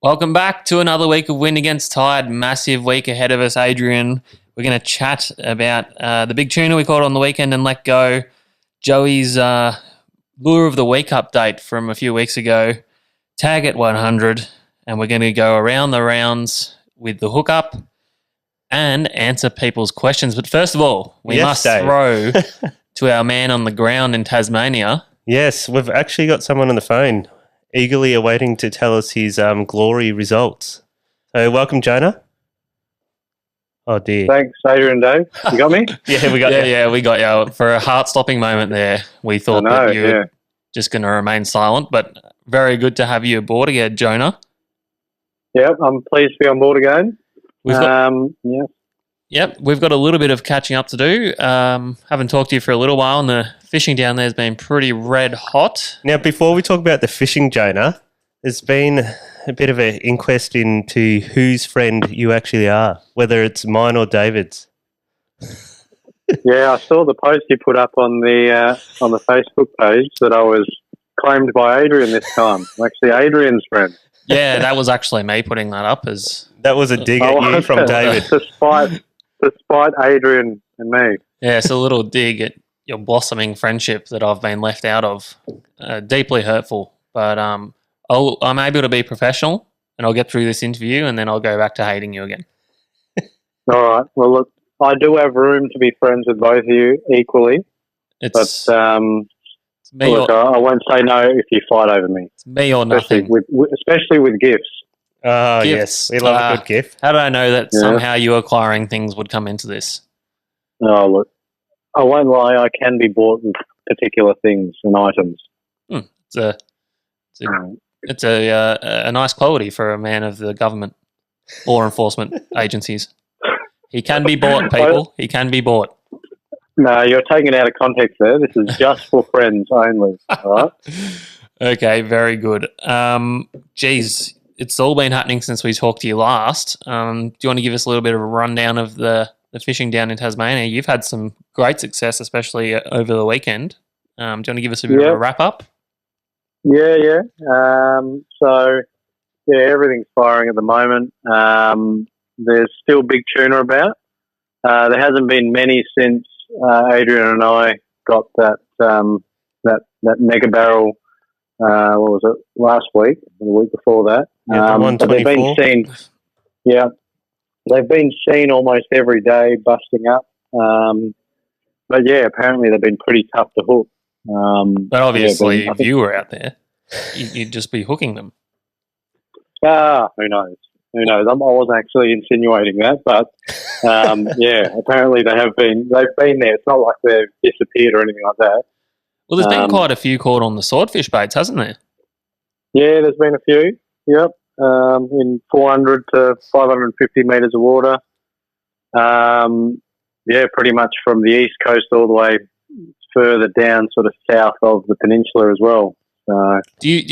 Welcome back to another week of Wind Against Tide. Massive week ahead of us, Adrian. We're going to chat about the big tuna we caught on the weekend and let go. Joey's Lure of the Week update from a few weeks ago. Tag at 100. And we're going to go around the rounds with the hookup and answer people's questions. But first of all, we must throw to our man on the ground in Tasmania. Yes, we've actually got someone on the phone eagerly awaiting to tell us his glory results. So welcome, Jonah. Oh, dear. Thanks, Adrian, Dave. You got me? Yeah, we got you. Yeah, we got you. For a heart-stopping moment there, we thought that you were just going to remain silent, but very good to have you aboard again, Jonah. Yeah, I'm pleased to be on board again. Yep, we've got a little bit of catching up to do. Haven't talked to you for a little while, and the fishing down there has been pretty red hot. Now, before we talk about the fishing, Jonah, there's been a bit of an inquest into whose friend you actually are, whether it's mine or David's. Yeah, I saw the post you put up on the Facebook page that I was claimed by Adrian this time. I'm actually Adrian's friend. Yeah, that was actually me putting that up as... That was a dig at you from David. Despite Adrian and me. Yeah, it's a little dig at your blossoming friendship that I've been left out of. Deeply hurtful. But I'm able to be professional and I'll get through this interview and then I'll go back to hating you again. All right. Well, look, I do have room to be friends with both of you equally. I won't say no if you fight over me. It's me or nothing. Especially with gifts. Oh, yes. We love a good gift. How did I know that somehow you acquiring things would come into this? Oh, look, I won't lie. I can be bought with particular things and items. It's a nice quality for a man of the government, law enforcement agencies. He can be bought, people. He can be bought. No, you're taking it out of context there. This is just for friends only. All right? Okay, very good. Geez, it's all been happening since we talked to you last. Do you want to give us a little bit of a rundown of the fishing down in Tasmania? You've had some great success, especially over the weekend. Do you want to give us a bit of a wrap-up? Yeah. Everything's firing at the moment. There's still big tuna about. There hasn't been many since Adrian and I got that mega barrel. What was it? Last week, or the week before that. But they've been seen. Yeah, they've been seen almost every day, busting up. But yeah, apparently they've been pretty tough to hook. But obviously, if you were out there, you'd just be hooking them. Who knows? I wasn't actually insinuating that, but apparently they've been there. It's not like they've disappeared or anything like that. Well, there's been quite a few caught on the swordfish baits, hasn't there? Yeah, there's been a few. Yep, in 400 to 550 metres of water. Pretty much from the east coast all the way further down, sort of south of the peninsula as well. Do you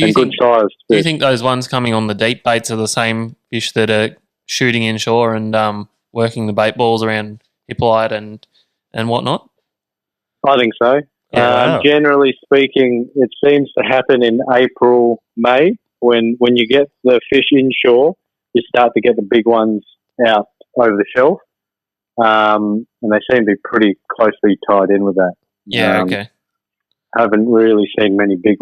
think those ones coming on the deep baits are the same fish that are shooting inshore and working the bait balls around hippolyte and whatnot? I think so. Yeah, wow. Generally speaking, it seems to happen in April, May, when you get the fish inshore, you start to get the big ones out over the shelf, and they seem to be pretty closely tied in with that. Yeah, okay. Haven't really seen many big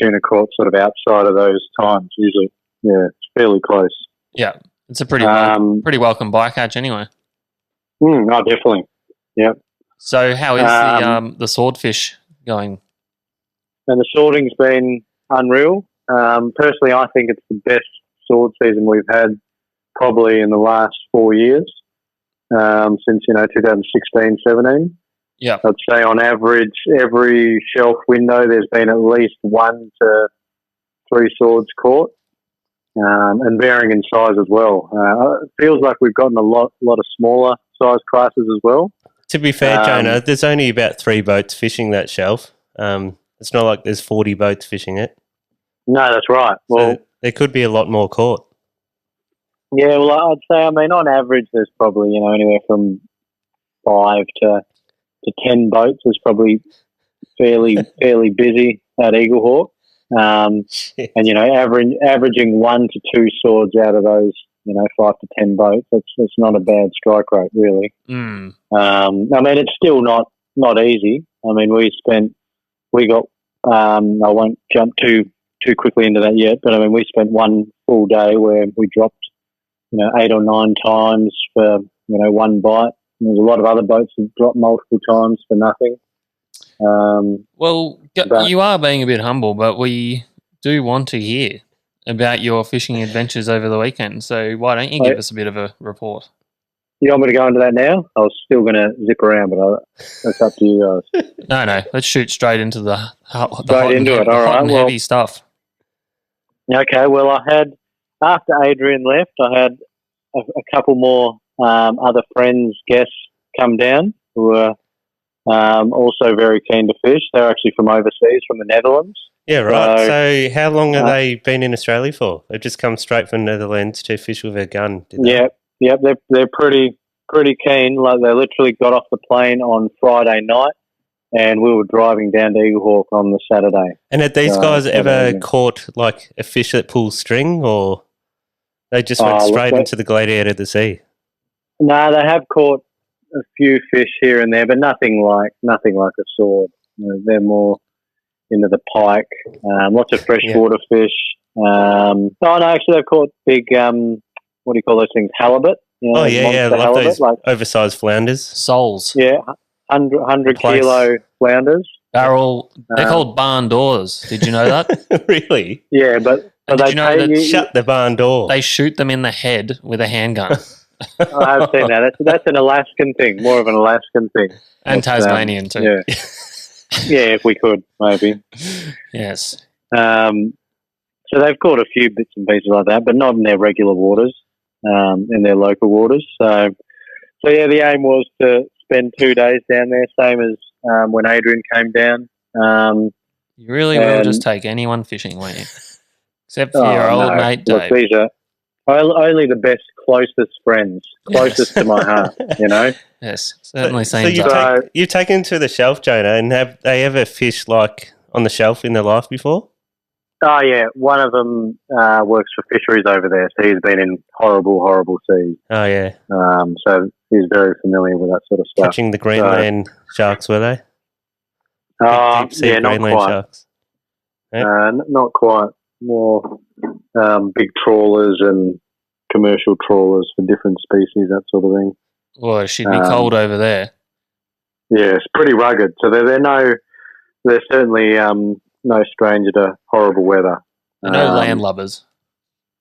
tuna caught sort of outside of those times. Usually, it's fairly close. Yeah, it's a pretty welcome bycatch anyway. Definitely. Yeah. So how is the swordfish going? And the sorting's been unreal. Personally, I think it's the best sword season we've had probably in the last 4 years, since 2016, 17. Yeah, I'd say on average, every shelf window there's been at least 1 to 3 swords caught, and varying in size as well. It feels like we've gotten a lot of smaller size classes as well. To be fair, Jonah, there's only about 3 boats fishing that shelf. It's not like there's 40 boats fishing it. No, that's right. Well, so there could be a lot more caught. Yeah, well, I'd say, on average, there's probably anywhere from 5 to 10 boats is probably fairly busy at Eaglehawk. and averaging 1 to 2 swords out of those 5 to 10 boats. That's not a bad strike rate, really. I mean, it's still not easy. I mean, we got. I won't jump too quickly into that yet, but I mean, we spent one full day where we dropped 8 or 9 times for one bite. And there's a lot of other boats that drop multiple times for nothing. You are being a bit humble, but we do want to hear about your fishing adventures over the weekend. So why don't you give us a bit of a report? You want me to go into that now? I was still going to zip around, but that's up to you guys. No. Let's shoot straight into the hot and heavy stuff. Okay. Well, I had, after Adrian left, I had a couple more other friends, guests come down who were also very keen to fish. They're actually from overseas, from the Netherlands. Yeah, right. So how long have they been in Australia for? They've just come straight from the Netherlands to fish with a gun, did they? Yeah. They're pretty keen. Like, they literally got off the plane on Friday night, and we were driving down to Eaglehawk on the Saturday. And had these guys ever caught like a fish that pulls string, or they just went straight into the gladiator of the sea? No, they have caught a few fish here and there, but nothing like a sword. They're more into the pike, lots of freshwater fish. Actually, they've caught big, what do you call those things, halibut? I love those oversized flounders. Soles. Yeah, 100 kilo flounders. Barrel, they're called barn doors. Did you know that? Really? Yeah, but did you know that shut the barn door. They shoot them in the head with a handgun. I have seen that. That's an Alaskan thing, more of an Alaskan thing. And Tasmanian too. Yeah. Yeah, if we could, maybe. Yes. So they've caught a few bits and pieces like that, but not in their regular waters, in their local waters. So yeah, the aim was to spend 2 days down there, same as when Adrian came down. You really will just take anyone fishing, won't you? Except for your old mate, Dave. Look, these are only the best, closest friends, closest to my heart, Yes, certainly seems you've taken to the shelf, Jonah, and have they ever fished like on the shelf in their life before? Oh, yeah. One of them works for fisheries over there, so he's been in horrible seas. Oh, yeah. So he's very familiar with that sort of stuff. Catching the Greenland sharks, were they? Deep sea not Greenland quite. Sharks. Yeah. Not quite. More big trawlers and commercial trawlers for different species, that sort of thing. Well, she'd be cold over there. Yeah, it's pretty rugged. So they're certainly no stranger to horrible weather. No landlubbers.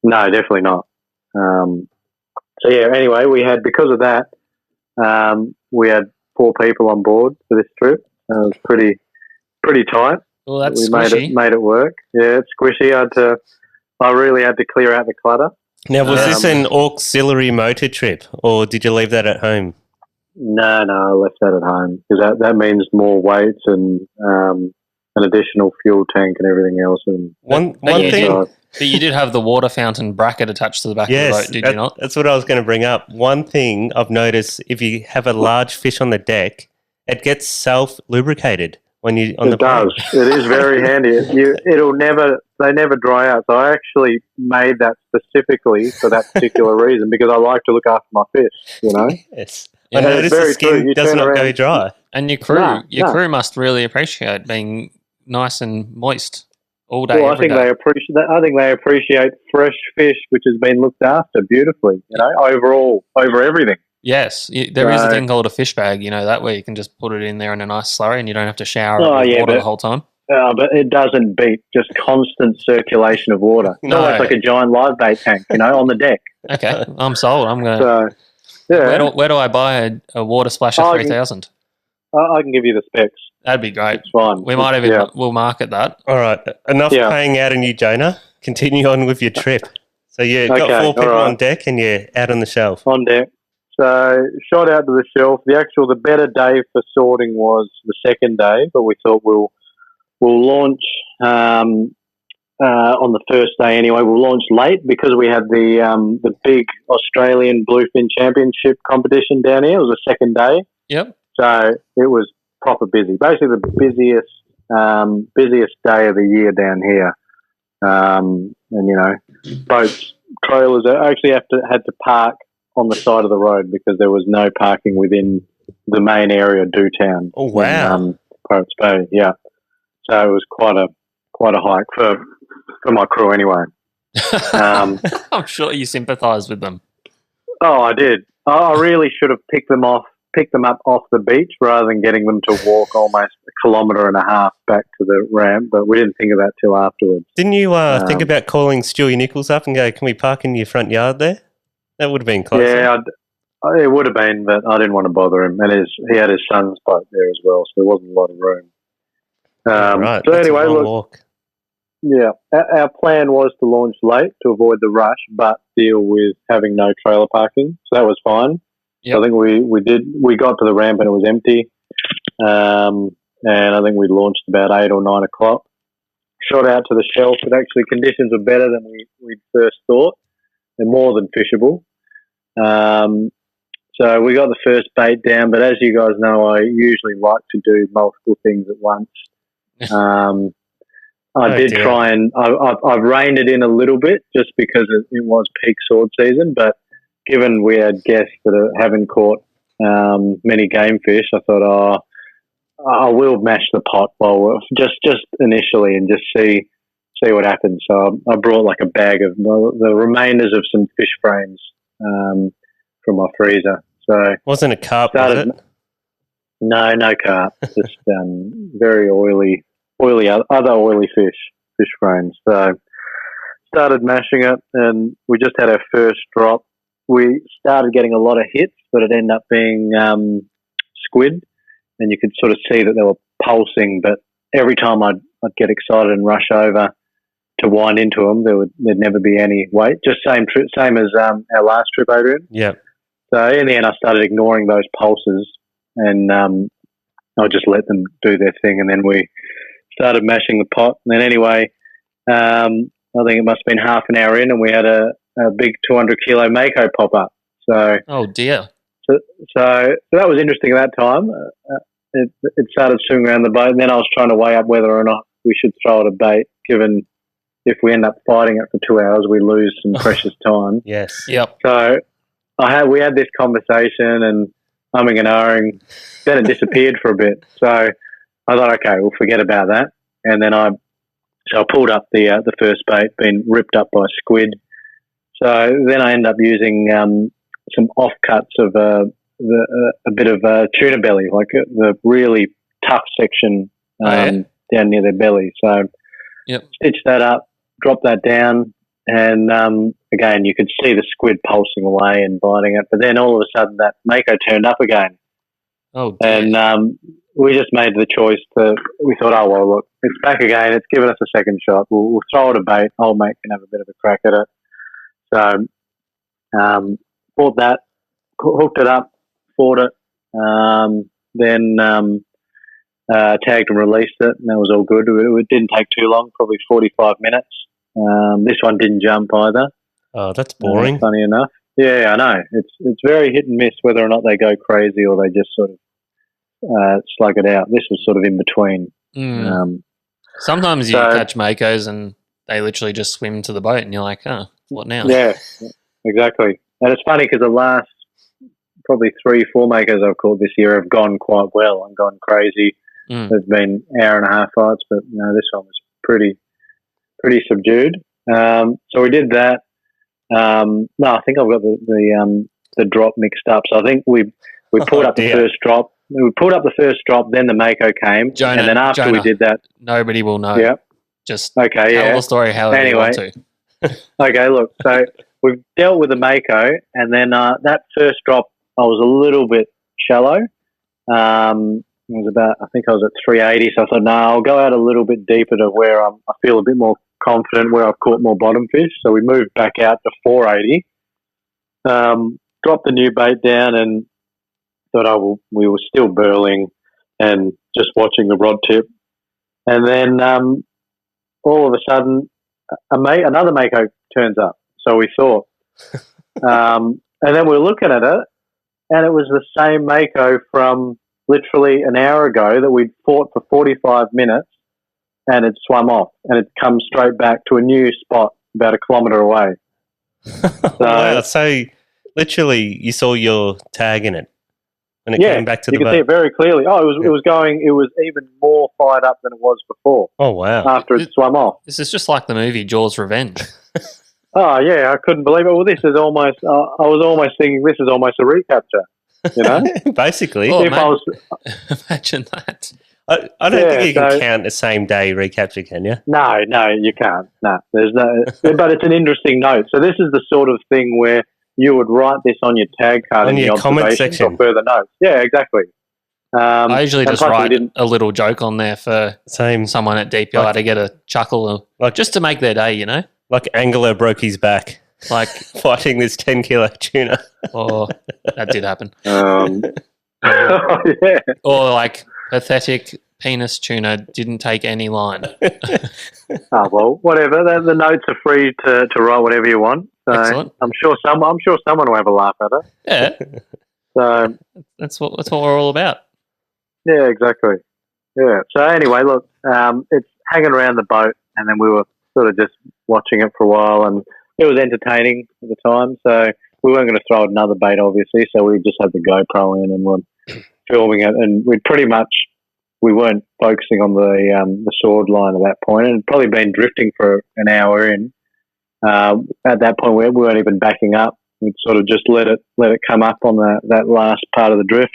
No, definitely not. So yeah, anyway, because of that, we had 4 people on board for this trip. It was pretty tight. Well, that's we squishy. made it work. Yeah, it's squishy. I really had to clear out the clutter. Now, was this an auxiliary motor trip, or did you leave that at home? No, I left that at home because that means more weights and an additional fuel tank and everything else. And one thing. But you did have the water fountain bracket attached to the back of the boat, did you not? That's what I was going to bring up. One thing I've noticed, if you have a large fish on the deck, it gets self-lubricated when you on the plane. It does. It is very handy. They never dry out. So I actually made that specifically for that particular reason because I like to look after my fish, Yes. Yeah, I noticed the skin does not go dry. And your crew must really appreciate being nice and moist all day. Well, I think they appreciate fresh fish, which has been looked after beautifully. Over everything. Yes, there is a thing called a fish bag. That way you can just put it in there in a nice slurry, and you don't have to shower with water the whole time. But it doesn't beat just constant circulation of water. It's almost like a giant live bait tank, on the deck. Okay, I'm sold. I'm going to. Yeah. Where do I buy a water splasher 3000? I can give you the specs. That'd be great. It's fine. We might we'll market that. All right, enough paying out on you, Jonah. Continue on with your trip. So you got 4 people on deck, and you're out on the shelf. On deck. So shot out to the shelf. The better day for sorting was the second day, but we thought we'll launch on the first day anyway. We'll launch late because we had the big Australian Bluefin Championship competition down here. It was the second day. Yep. So it was proper busy. Basically the busiest busiest day of the year down here. And, boats, trailers actually had to park on the side of the road because there was no parking within the main area of Dewtown. Oh, wow. In, Pirates Bay, yeah. So it was quite a hike for my crew anyway. I'm sure you sympathise with them. Oh, I did. I really should have picked them up off the beach rather than getting them to walk almost a kilometre and a half back to the ramp, but we didn't think of that till afterwards. Didn't you think about calling Stewie Nichols up and go, can we park in your front yard there? That would have been close. Yeah, it would have been, but I didn't want to bother him. And he had his son's boat there as well, so there wasn't a lot of room. Right. So That's anyway, a long look, walk. yeah, our plan was to launch late to avoid the rush, but deal with having no trailer parking. So that was fine. Yep. I think we got to the ramp and it was empty. And I think we launched about 8 or 9 o'clock. Shot out to the shelf, but actually conditions were better than we first thought. They're more than fishable. So we got the first bait down, but as you guys know, I usually like to do multiple things at once. I did try and I've reined it in a little bit just because it was peak sword season, but given we had guests that haven't caught many game fish, I thought, I will mash the pot just initially and just see what happens. So I brought like a bag of the remainders of some fish frames from my freezer. So wasn't a carp, was it? No carp. Just very oily other oily fish frames. So started mashing it, and we just had our first drop. We started getting a lot of hits, but it ended up being squid, and you could sort of see that they were pulsing. But every time I'd get excited and rush over to wind into them, there'd never be any weight. Just same as our last trip, Adrian. Yeah. So in the end, I started ignoring those pulses, and I just let them do their thing, and then we started mashing the pot. And then anyway, I think it must have been half an hour in, and we had a big 200-kilo mako pop up. So oh dear. So that was interesting at that time. It started swimming around the boat, and then I was trying to weigh up whether or not we should throw it a bait, given if we end up fighting it for 2 hours, we lose some precious time. Yes. Yep. So we had this conversation and humming and ahhing. Then it disappeared for a bit. So I thought, okay, we'll forget about that. And then I pulled up the first bait, been ripped up by squid. So then I ended up using some offcuts of a bit of tuna belly, like the really tough section down near their belly. So stitched that up, dropped that down, and again, you could see the squid pulsing away and biting it. But then all of a sudden that mako turned up again. Oh, dear. And we just made the choice we thought, oh, well, look, it's back again. It's given us a second shot. We'll throw it a bait. Old mate can have a bit of a crack at it. So bought that, hooked it up, fought it, then tagged and released it, and that was all good. It didn't take too long, probably 45 minutes. This one didn't jump either. Oh, that's boring. Funny enough. Yeah, I know. It's very hit and miss whether or not they go crazy or they just sort of slug it out. This was sort of in between. Sometimes you catch makos and they literally just swim to the boat and you're like, oh, what now? Yeah, exactly. And it's funny because the last probably 3-4 makos I've caught this year have gone quite well and gone crazy. There's been hour and a half fights, but this one was pretty subdued. So we did that. No, I think I've got the drop mixed up. So I think we pulled up the first drop. We pulled up the first drop, then the mako came, Jonah, and then after we did that, nobody will know. Yeah. Just tell the story however you want to. Okay, look. So we've dealt with the mako, and then that first drop, I was a little bit shallow. It was about, I think I was at 380. So I thought, no, I'll go out a little bit deeper to where I feel a bit more confident, where I've caught more bottom fish. So we moved back out to 480. Dropped the new bait down and thought, we were still burling and just watching the rod tip. And then all of a sudden, another mako turns up. So we thought. And then we were looking at it, and it was the same mako from literally an hour ago that we'd fought for 45 minutes and it swum off, and it comes straight back to a new spot about a kilometre away. Wow. So literally you saw your tag in it when it came back to the you can boat. see it very clearly. Oh, it was even more fired up than it was before. Oh, wow. After it swum off. This is just like the movie Jaws Revenge. Oh, yeah, I couldn't believe it. Well, this is almost, I was almost thinking this is almost a recapture, you know? Basically. Oh, If I was, imagine that. I don't think you can count the same day recapture, can you? no, you can't. No, there's no, but it's an interesting note. So this is the sort of thing where you would write this on your tag card On in your the comment observations section. or further notes. Yeah, exactly. I usually and just plus we write didn't- a little joke on there for Same. someone at DPI to get a chuckle, just to make their day, you know? Like Angler broke his back Like, fighting this 10-kilo tuna. or that did happen. yeah. Or like, pathetic penis tuna didn't take any line. Oh well, whatever. The notes are free to write whatever you want. So Excellent. I'm sure someone will have a laugh at it. Yeah, So that's what we're all about. yeah, exactly. Yeah. So anyway, look, it's hanging around the boat, and then we were sort of just watching it for a while, and it was entertaining at the time. So we weren't going to throw another bait, obviously. So we just had the GoPro in and we're filming it, and we weren't focusing on the sword line at that point, and it'd probably been drifting for an hour in. At that point, we weren't even backing up. We'd sort of just let it come up on that last part of the drift.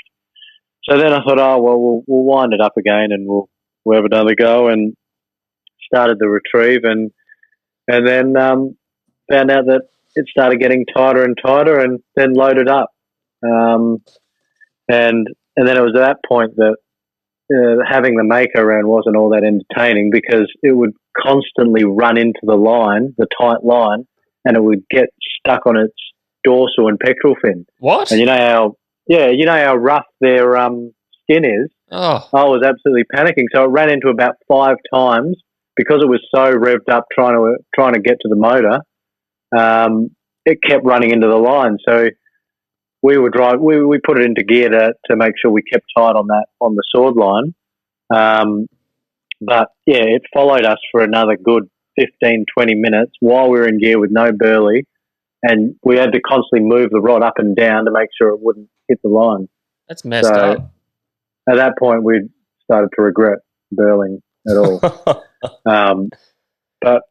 So then I thought, oh well, we'll wind it up again, and we'll have another go, and started the retrieve, and then found out that it started getting tighter and tighter, and then loaded up, and then it was at that point that having the maker around wasn't all that entertaining, because it would constantly run into the line, the tight line, and it would get stuck on its dorsal and pectoral fin. What? And you know how rough their skin is. Oh, I was absolutely panicking. So it ran into about 5 times because it was so revved up trying to get to the motor. It kept running into the line. So we put it into gear to make sure we kept tight on the sword line. But yeah, it followed us for another good 15, 20 minutes while we were in gear with no burley, and we had to constantly move the rod up and down to make sure it wouldn't hit the line. that's messed up. At that point, we started to regret burling at all. But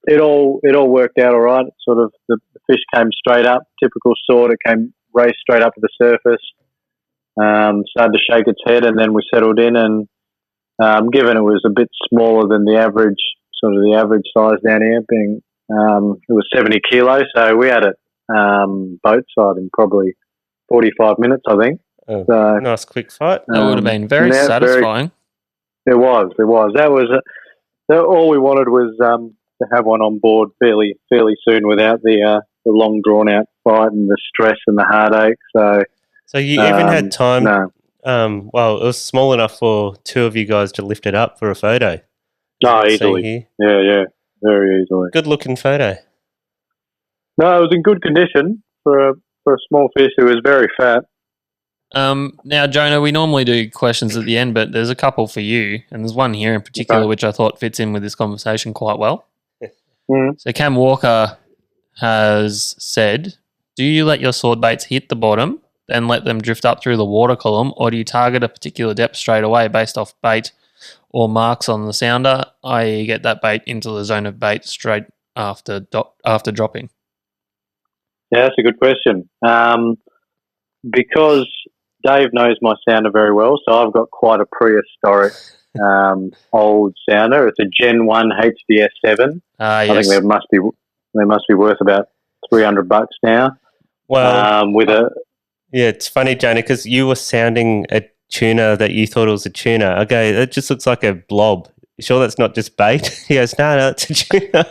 it all worked out all right. Sort of the fish came straight up, typical sword. It came raced straight up to the surface, started to shake its head, and then we settled in. And given it was a bit smaller than the average size down here, being it was 70 kilos, so we had it boat side in probably 45 minutes, I think. Oh, So, nice quick fight. That would have been very yeah, satisfying. It was. All we wanted was to have one on board fairly soon without the long drawn out fight and the stress and the heartache. So you even had time. No. Well, it was small enough for 2 of you guys to lift it up for a photo. No, See easily. here. Yeah, very easily. Good looking photo. No, it was in good condition for a small fish who was very fat. Now, Jonah, we normally do questions at the end, but there's a couple for you, and there's one here in particular Okay. which I thought fits in with this conversation quite well. Mhm. So Cam Walker has said, do you let your sword baits hit the bottom, then let them drift up through the water column, or do you target a particular depth straight away based off bait or marks on the sounder, i.e. get that bait into the zone of bait straight after dropping? Yeah, that's a good question. Because Dave knows my sounder very well, so I've got quite a prehistoric old sounder. It's a Gen 1 HDS 7. I think Yes. they must be worth about $300 now. Well, With a yeah, it's funny, Jonah, because you were sounding a tuna that you thought it was a tuna. Okay, that just looks like a blob. You sure that's not just bait? He goes, no, it's a tuna.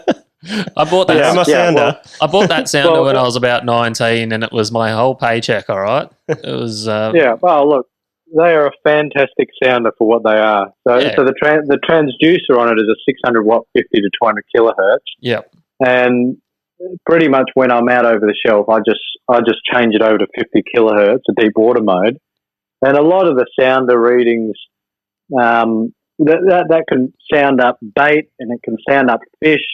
I bought that. Yeah, my sounder. well, I bought that sounder Well, when I was about 19, and it was my whole paycheck. All right, it was. yeah. Well, look, they are a fantastic sounder for what they are. So, Yeah. so the transducer on it is a 600 watt, 50 to 200 kilohertz, Yeah. and pretty much when I'm out over the shelf, I just change it over to 50 kilohertz, a deep water mode, and a lot of the sounder readings that can sound up bait and it can sound up fish.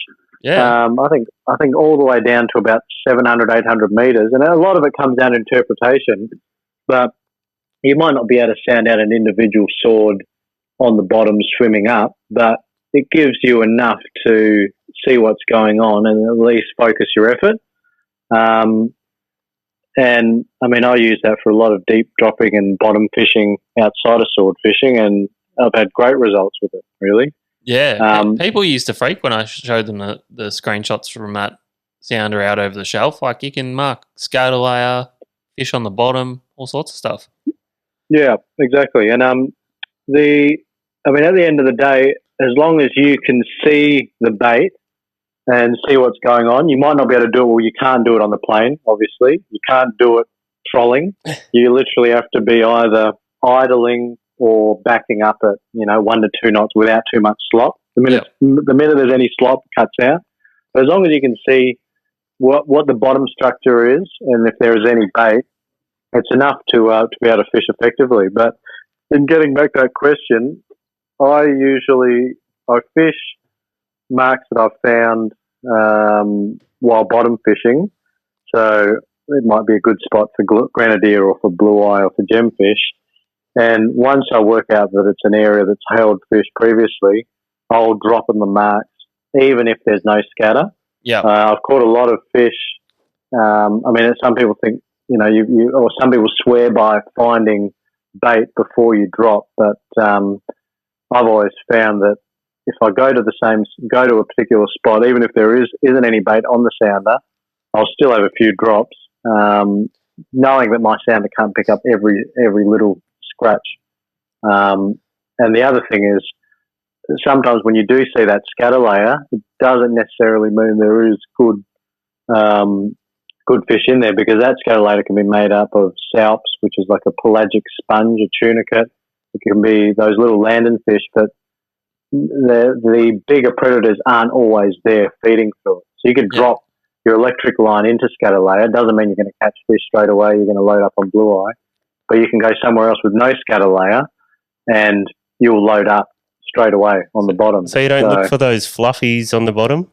Yeah. I think all the way down to about 700, 800 meters, and a lot of it comes down to interpretation. But you might not be able to sound out an individual sword on the bottom swimming up, but it gives you enough to see what's going on and at least focus your effort. And I mean, I use that for a lot of deep dropping and bottom fishing outside of sword fishing, and I've had great results with it, really. Yeah. People used to freak when I showed them the screenshots from that sounder out over the shelf. Like, you can mark scale layer, fish on the bottom, all sorts of stuff. Yeah, exactly. And at the end of the day, as long as you can see the bait and see what's going on, you might not be able to do it. Well, you can't do it on the plane, obviously. You can't do it trolling. You literally have to be either idling or backing up at 1 to 2 knots without too much slop. The minute there's any slop, it cuts out. But as long as you can see what the bottom structure is, and if there is any bait, it's enough to be able to fish effectively. But in getting back to that question, I fish marks that I've found while bottom fishing. So it might be a good spot for grenadier or for blue eye or for gemfish. And once I work out that it's an area that's held fish previously, I'll drop in the marks, even if there's no scatter. Yeah, I've caught a lot of fish. Some people think, or some people swear by finding bait before you drop, but I've always found that if I go to a particular spot, even if there isn't any bait on the sounder, I'll still have a few drops, knowing that my sounder can't pick up every little scratch. And the other thing is, sometimes when you do see that scatter layer, it doesn't necessarily mean there is good fish in there, because that scatter layer can be made up of salps, which is like a pelagic sponge, a tunicate. It can be those little landing fish, but the bigger predators aren't always there feeding through it. So you could drop your electric line into scatter layer. It doesn't mean you're going to catch fish straight away. You're going to load up on blue eye, but you can go somewhere else with no scatter layer, and you'll load up straight away on the bottom. So you don't look for those fluffies on the bottom?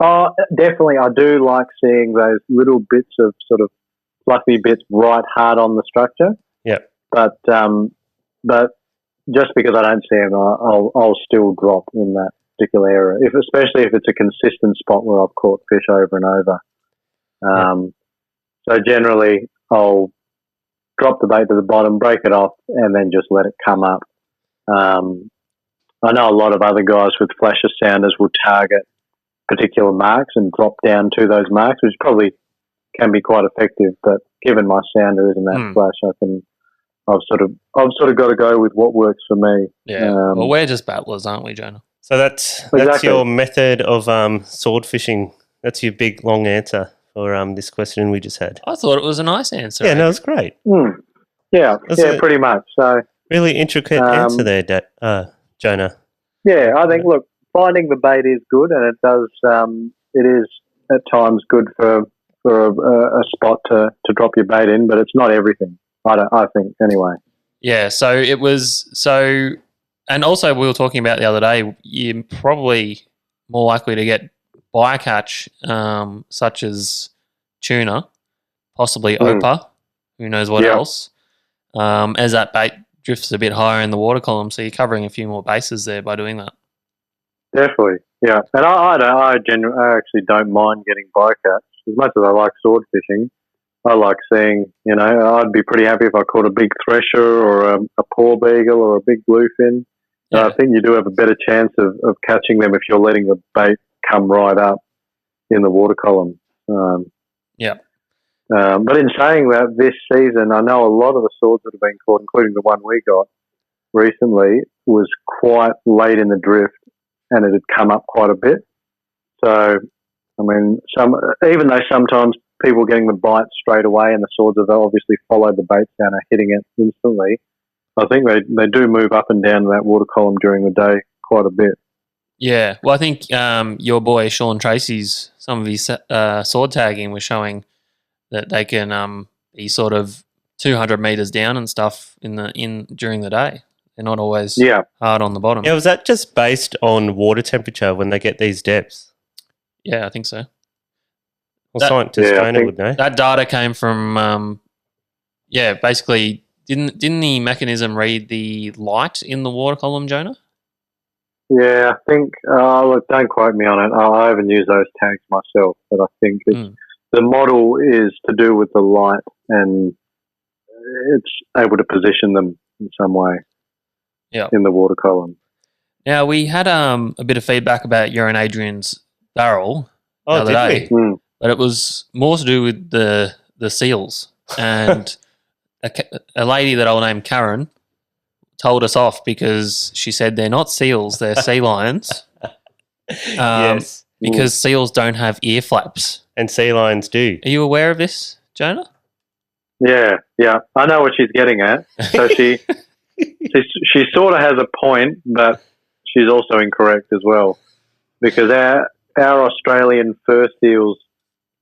Oh, definitely. I do like seeing those little bits of sort of fluffy bits right hard on the structure. Yeah. But just because I don't see them, I'll still drop in that particular area, especially if it's a consistent spot where I've caught fish over and over. So generally, I'll drop the bait to the bottom, break it off, and then just let it come up. I know a lot of other guys with flasher sounders will target particular marks and drop down to those marks, which probably can be quite effective. But given my sounder isn't that flash, I've sort of got to go with what works for me. Yeah. Well, we're just battlers, aren't we, Jonah? So that's your method of sword fishing. That's your big long answer for this question we just had. I thought it was a nice answer. Yeah, no, it was great. Yeah, pretty much. So really intricate answer there, Jonah. Yeah, I think, look, finding the bait is good, and it does. It is at times good for a spot to drop your bait in, but it's not everything. I think anyway. Yeah. So it was and also we were talking about the other day. You're probably more likely to get bycatch, such as tuna, possibly opa. Who knows what else? As that bait drifts a bit higher in the water column, so you're covering a few more bases there by doing that. Definitely, yeah. And I actually don't mind getting bycatch as much as I like sword fishing. I like seeing, I'd be pretty happy if I caught a big thresher or a paw beagle or a big bluefin. Yeah. I think you do have a better chance of catching them if you're letting the bait come right up in the water column. But in saying that, this season, I know a lot of the swords that have been caught, including the one we got recently, was quite late in the drift, and it had come up quite a bit. So, I mean, even though sometimes people getting the bite straight away and the swords have obviously followed the bait down and hitting it instantly, I think they do move up and down that water column during the day quite a bit. Yeah. Well, I think your boy Sean Tracy's, some of his sword tagging was showing that they can be sort of 200 meters down and stuff during the day. They're not always Yeah. hard on the bottom. Yeah, was that just based on water temperature when they get these depths? Yeah, I think so. Well, That- scientist Yeah, I Jonah think- would know. That data came from, basically, didn't the mechanism read the light in the water column, Jonah? Yeah, I think. Look, don't quote me on it. I haven't used those tags myself, but I think the model is to do with the light, and it's able to position them in some way. Yeah. In the water column. Now, we had a bit of feedback about your and Adrian's barrel the Oh, other did day, we? but it was more to do with the seals. And a lady that I'll name Karen told us off because she said they're not seals, they're sea lions. Yes. Because seals don't have ear flaps. And sea lions do. Are you aware of this, Jonah? Yeah. I know what she's getting at. So she sort of has a point, but she's also incorrect as well, because our Australian fur seals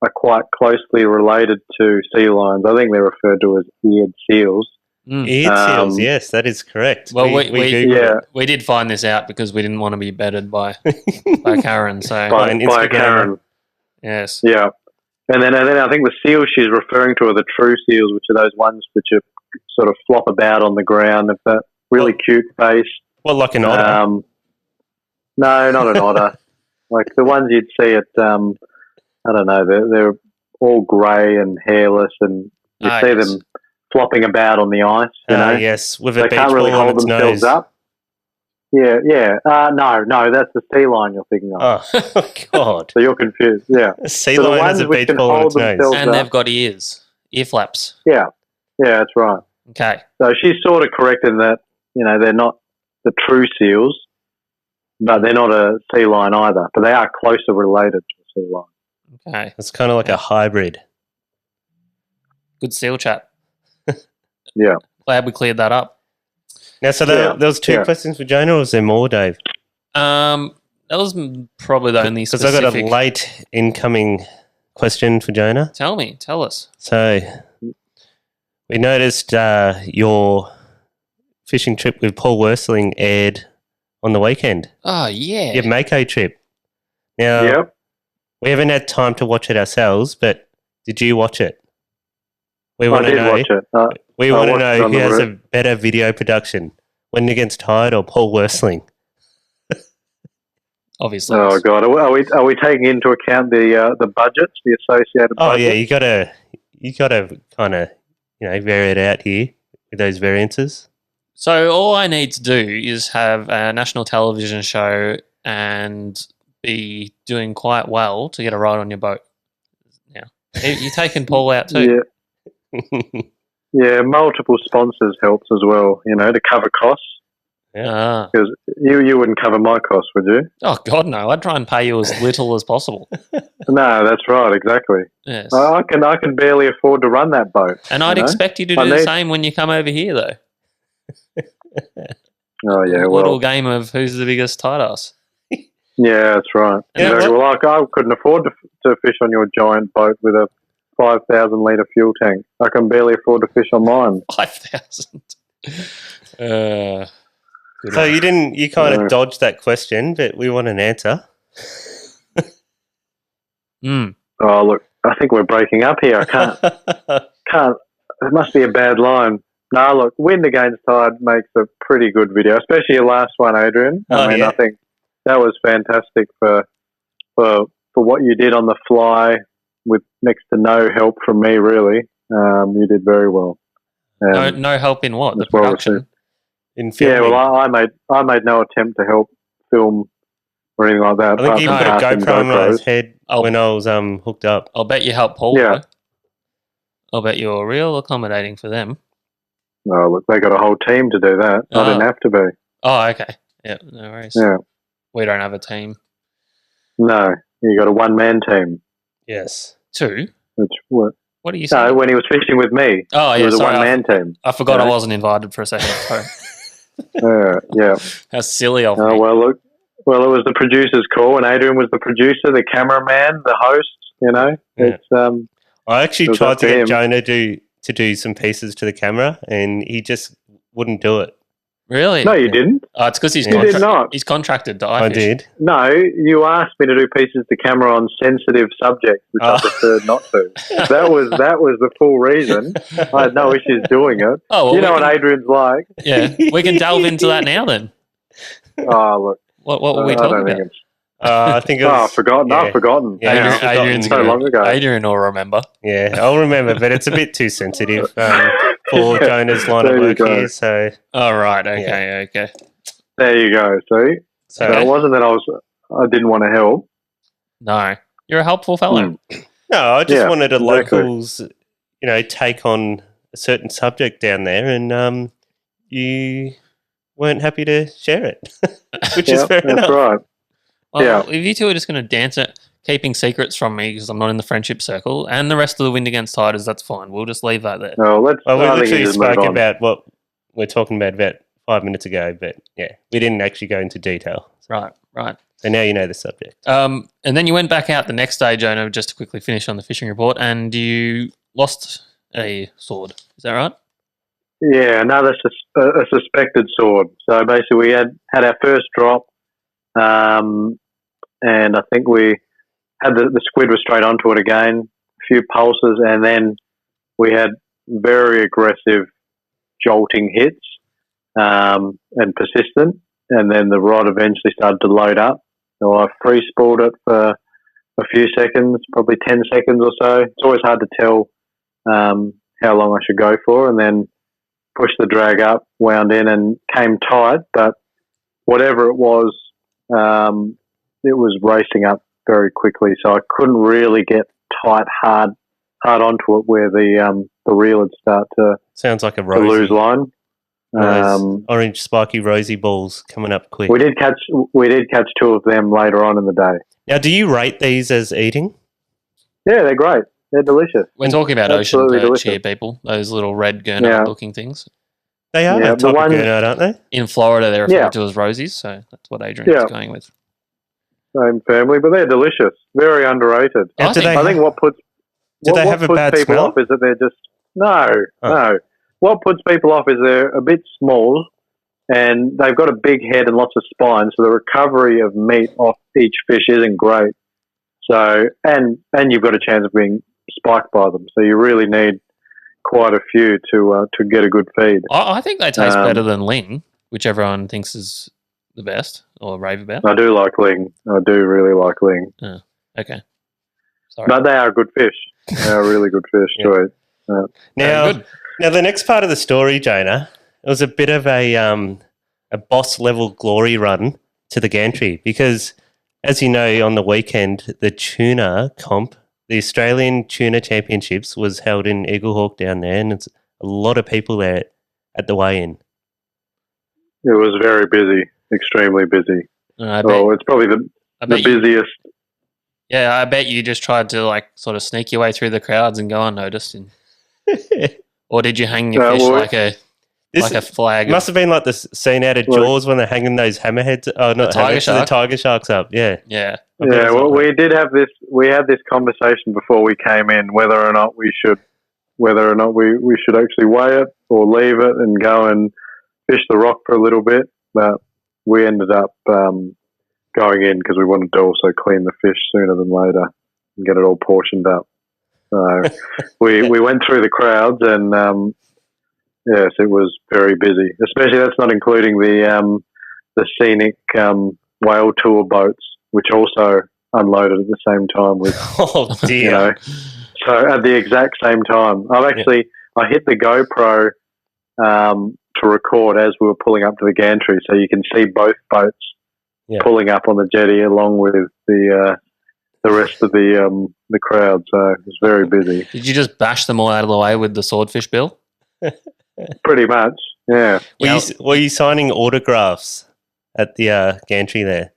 are quite closely related to sea lions. I think they're referred to as eared seals. Eared seals, yes, that is correct. Well, we Googled it. we did find this out because we didn't want to be bettered by Karen. So By Instagram. Karen. yes, Yeah. And then I think the seals she's referring to are the true seals, which are those ones which are sort of flop about on the ground. They've got really cute face. Well, like an otter. No, not an otter. Like the ones you'd see at, I don't know, they're all grey and hairless, and you see them flopping about on the ice, you know. Yes, with a They beach can't really ball on hold its themselves nose. up. Yeah. No, that's the sea lion you're thinking of. Oh, God. So you're confused, yeah. A sea So the lion has ones a which beach can ball on hold its nose. themselves and up. they've got ear flaps. Yeah, that's right. Okay, So she's sort of correct in that, you know, they're not the true seals, but they're not a sea lion either. But they are closer related to a sea lion. okay, It's kind of like a hybrid. good seal chat. Yeah. Glad we cleared that up. Now, so there was two questions for Jonah, or was there more, Dave? That was probably the only Because specific. I got a late incoming question for Jonah. Tell us. So we noticed your fishing trip with Paul Worsling aired on the weekend. Oh yeah, Your Mako trip. Now, Yep. we haven't had time to watch it ourselves, but did you watch it? We I want to did know. watch it. We I want to watched it know on who the has route. a better video production, Win Against Tide or Paul Worsling. obviously. Oh God, are we taking into account the budgets, the associated? Oh budgets? yeah, you gotta kind of vary it out here with those variances. So all I need to do is have a national television show and be doing quite well to get a ride on your boat. Now, you're taking Paul out too. Yeah, multiple sponsors helps as well. You know, to cover costs, Ah. because you wouldn't cover my costs, would you? Oh God, no! I'd try and pay you as little as possible. No, that's right, exactly. Yes, I can barely afford to run that boat. and I'd you know? expect you to I do the need- same when you come over here, though. Oh yeah, Little well, game of who's the biggest tight ass. yeah, that's right. Yeah, Exactly. Well, I couldn't afford to fish on your giant boat with a 5,000 litre fuel tank. I can barely afford to fish on mine. 5,000. Good So one. you kind Yeah. of dodged that question, but we want an answer. Mm. Oh look, I think we're breaking up here. I can't. It must be a bad line. No, look, Wind Against Tide makes a pretty good video, especially your last one, Adrian. Oh, I mean, yeah. I think that was fantastic for what you did on the fly with next to no help from me, really. You did very well. No help in what? The That's well production? received. In filming. Yeah, well, I made no attempt to help film or anything like that. I think he apart put a from GoPro on GoPros. his head when I was hooked up. I'll bet you helped Paul. Yeah. though. I'll bet you're real accommodating for them. Oh, look, they got a whole team to do that. I didn't have to be. Oh, okay. Yeah, no worries. Yeah. We don't have a team. No, you got a one-man team. Yes. Two? Which what? What are you saying? No, when he was fishing with me, Oh, it yeah, was a sorry. one-man team. I forgot I Yeah. wasn't invited for a second. Sorry. Yeah. How silly of Oh me. well, look. Well, it was the producer's call, and Adrian was the producer, the cameraman, the host. You know, Yeah. it's I It actually was tried up to to get him. Jonah to do some pieces to the camera, and he just wouldn't do it. Really? No, you didn't. Oh, it's because You did not. he's contracted to I iFish. did. No, you asked me to do pieces to camera on sensitive subjects, which I preferred not to. That was the full reason. I had no issues doing it. Oh, well, you know what Adrian's like. Yeah, we can delve into that now then. Oh, look. What were we I talking don't think about? it's... I think it was... I've forgotten. yeah. I've forgotten. Yeah, now. I've forgotten. Adrian's so long ago. Adrian will remember. Yeah, I'll remember, but it's a bit too sensitive for Jonah's line of There you work go. here. So, Oh, right. Okay. There you go. See? So Okay. it wasn't that I didn't want to help. No, you're a helpful fellow. no, I just wanted a exactly. locals, take on a certain subject down there, and you weren't happy to share it, which is fair that's enough. right. Well, if you two are just going to dance it, keeping secrets from me because I'm not in the friendship circle, and the rest of the Wind Against Tigers, that's fine. We'll just leave that there. No, Well, we I think literally you just move spoke on. about what we're talking about 5 minutes ago, but yeah, we didn't actually go into detail. Right. So now you know the subject. And then you went back out the next day, Jonah, just to quickly finish on the fishing report, and you lost a sword. Is that right? Yeah, another a suspected sword. So basically, we had our first drop, and I think we had the squid was straight onto it again, a few pulses, and then we had very aggressive jolting hits and persistent, and then the rod eventually started to load up. So I free spooled it for a few seconds, probably 10 seconds or so. It's always hard to tell how long I should go for, and then pushed the drag up, wound in, and came tight. But whatever it was racing up very quickly, so I couldn't really get tight, hard onto it where the reel would start to Sounds like a to rosy. lose line. Those orange spiky rosy balls coming up quick. We did catch two of them later on in the day. Now, do you rate these as eating? Yeah, they're great. They're delicious. We're talking about ocean Absolutely perch delicious. here, people. Those little red gurnard looking things. They are Yeah, a the type one- of gurnard, aren't they? In Florida, they're referred Yeah. to as rosies, so that's what Adrian is going with. Same family, but they're delicious. Very underrated. Now, I think what puts do they have a puts bad people smell? off is that they're just no. Oh. What puts people off is they're a bit small, and they've got a big head and lots of spines, so the recovery of meat off each fish isn't great. So and you've got a chance of being spiked by them. So you really need quite a few to get a good feed. I think they taste better than ling, which everyone thinks is the best or rave about. I do like ling. I do really like ling. Okay. Sorry. But they are good fish. They are really good fish to eat. Now, good. now the next part of the story, Jonah, it was a bit of a boss level glory run to the gantry because, as you know, on the weekend the tuna comp, the Australian Tuna Championships, was held in Eaglehawk down there, and it's a lot of people there at the weigh-in. It was very busy, extremely busy. I bet, Well, it's probably the busiest. I bet you just tried to sort of sneak your way through the crowds and go unnoticed. Or did you hang your fish like a flag? It must have been like the scene out of Jaws when they're hanging those hammerheads. Oh, not the tiger sharks up. Yeah. Yeah. Yeah, well, we did have this. We had this conversation before we came in whether or not we should actually weigh it or leave it and go and fish the rock for a little bit. But we ended up going in because we wanted to also clean the fish sooner than later and get it all portioned up. So we went through the crowds and yes, it was very busy. Especially that's not including the scenic whale tour boats, which also unloaded at the same time with. Oh dear! So at the exact same time, I hit the GoPro to record as we were pulling up to the gantry, so you can see both boats pulling up on the jetty along with the rest of the crowd. So it was very busy. Did you just bash them all out of the way with the swordfish bill? Pretty much, yeah. Were you signing autographs at the gantry there?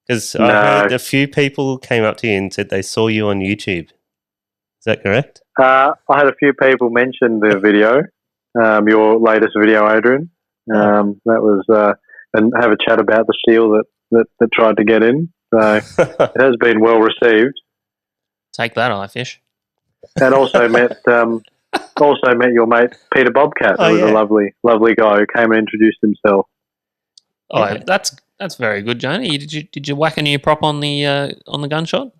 Because I heard a few people came up to you and said they saw you on YouTube. Is that correct? I had a few people mention the video, your latest video, Adrian. That was and have a chat about the seal that tried to get in. So it has been well received. Take that, iFish. And also met Also met your mate Peter Bobcat. Oh, Who was yeah. a lovely guy who came and introduced himself. Oh, Yeah. that's very good, Jonah. Did you whack a new prop on the gunshot?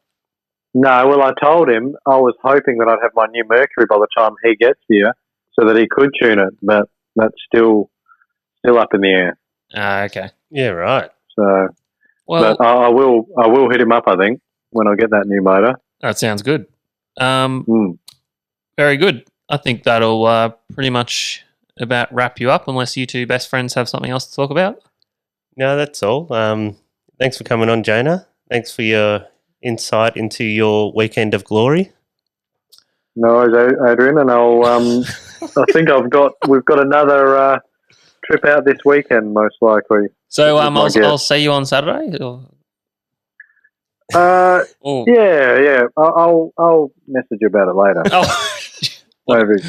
No, well, I told him I was hoping that I'd have my new Mercury by the time he gets here, so that he could tune it. But that's still up in the air. Okay. Yeah, right. So, Well, but I will hit him up. I think when I get that new motor. that sounds good. Mm. Very good. I think that'll pretty much about wrap you up, unless you two best friends have something else to talk about. No, that's all. Thanks for coming on, Jonah. Thanks for your insight into your weekend of glory. No worries, Adrian, and I'll. I think we've got another trip out this weekend, most likely. So Is my guess. I'll see you on Saturday. Or Yeah. I'll message you about it later. oh, Maybe.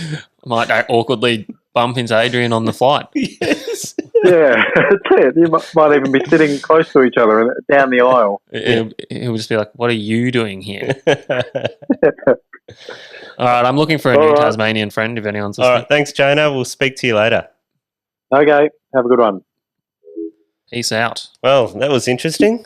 might awkwardly bump into Adrian on the flight. Yes. Yeah, that's it. You might even be sitting close to each other and down the aisle. He'll just be like, "What are you doing here?" All right, I'm looking for a new Tasmanian friend. If anyone's listening. All right, thanks, Jonah. We'll speak to you later. Okay, have a good one. Peace out. Well, that was interesting.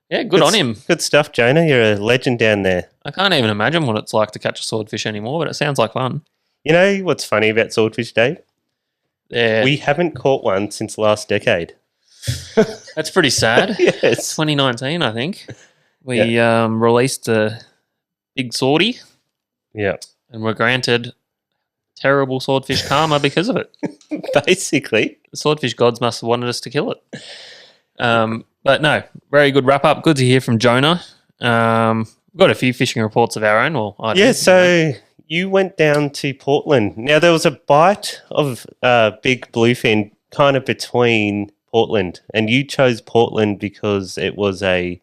Yeah, good on him. Good stuff, Jonah. You're a legend down there. I can't even imagine what it's like to catch a swordfish anymore, but it sounds like fun. You know what's funny about swordfish, Dave? Yeah, We haven't caught one since last decade. that's pretty sad. Yes. 2019, I think. We released a big swordie Yeah. and were granted terrible swordfish karma because of it. Basically. The swordfish gods must have wanted us to kill it. But no, very good wrap up. Good to hear from Jonah. We've got a few fishing reports of our own. Well, I Yeah, did, so you went down to Portland. Now, there was a bite of big bluefin kind of between Portland, and you chose Portland because it was a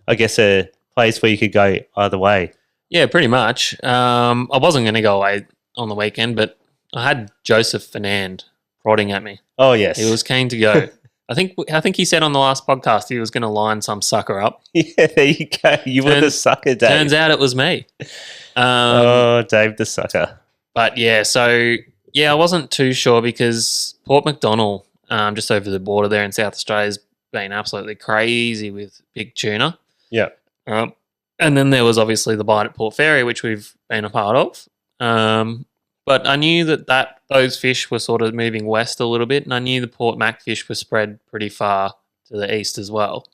place where you could go either way. Yeah, pretty much. I wasn't going to go away on the weekend, but I had Joseph Fernand prodding at me. Oh, yes. He was keen to go. I think he said on the last podcast he was going to line some sucker up. Yeah, there you go. You were the sucker, Dave. Turns out it was me. Dave the sucker. But yeah, I wasn't too sure because Port MacDonnell, just over the border there in South Australia, has been absolutely crazy with big tuna. Yeah. And then there was obviously the bite at Port Fairy, which we've been a part of. But I knew that those fish were sort of moving west a little bit, and I knew the Port Mac fish were spread pretty far to the east as well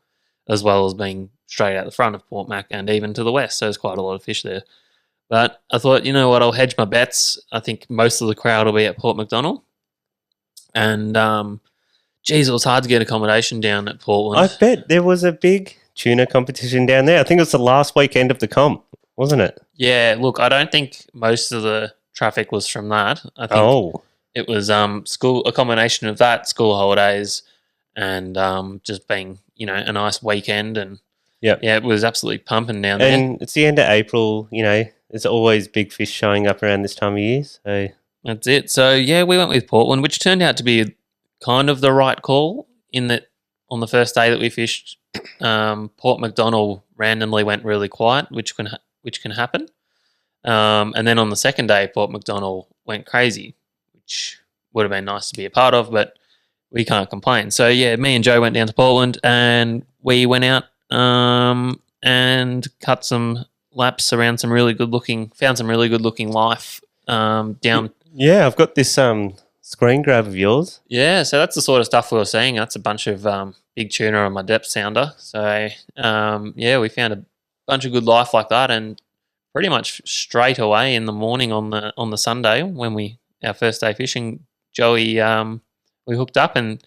as being straight out the front of Port Mac and even to the west. So there's quite a lot of fish there. But I thought, you know what, I'll hedge my bets. I think most of the crowd will be at Port MacDonnell. And, it was hard to get accommodation down at Portland. I bet there was a big tuna competition down there. I think it was the last weekend of the comp, wasn't it? Yeah, look, I don't think most of the traffic was from that. I think it was a combination of that, school holidays, and just being, a nice weekend. And yeah, it was absolutely pumping down there. And it's the end of April, there's always big fish showing up around this time of year. So that's it. So yeah, we went with Portland, which turned out to be kind of the right call in that on the first day that we fished, Port MacDonnell randomly went really quiet, which can happen. And then on the second day, Port MacDonnell went crazy, which would have been nice to be a part of, but we can't complain. So yeah, me and Joe went down to Portland and we went out and cut some laps around found some really good looking life down. Yeah, I've got this screen grab of yours. Yeah, so that's the sort of stuff we were seeing. That's a bunch of big tuna on my depth sounder. So we found a bunch of good life like that, and pretty much straight away in the morning on the Sunday when our first day fishing, Joey we hooked up and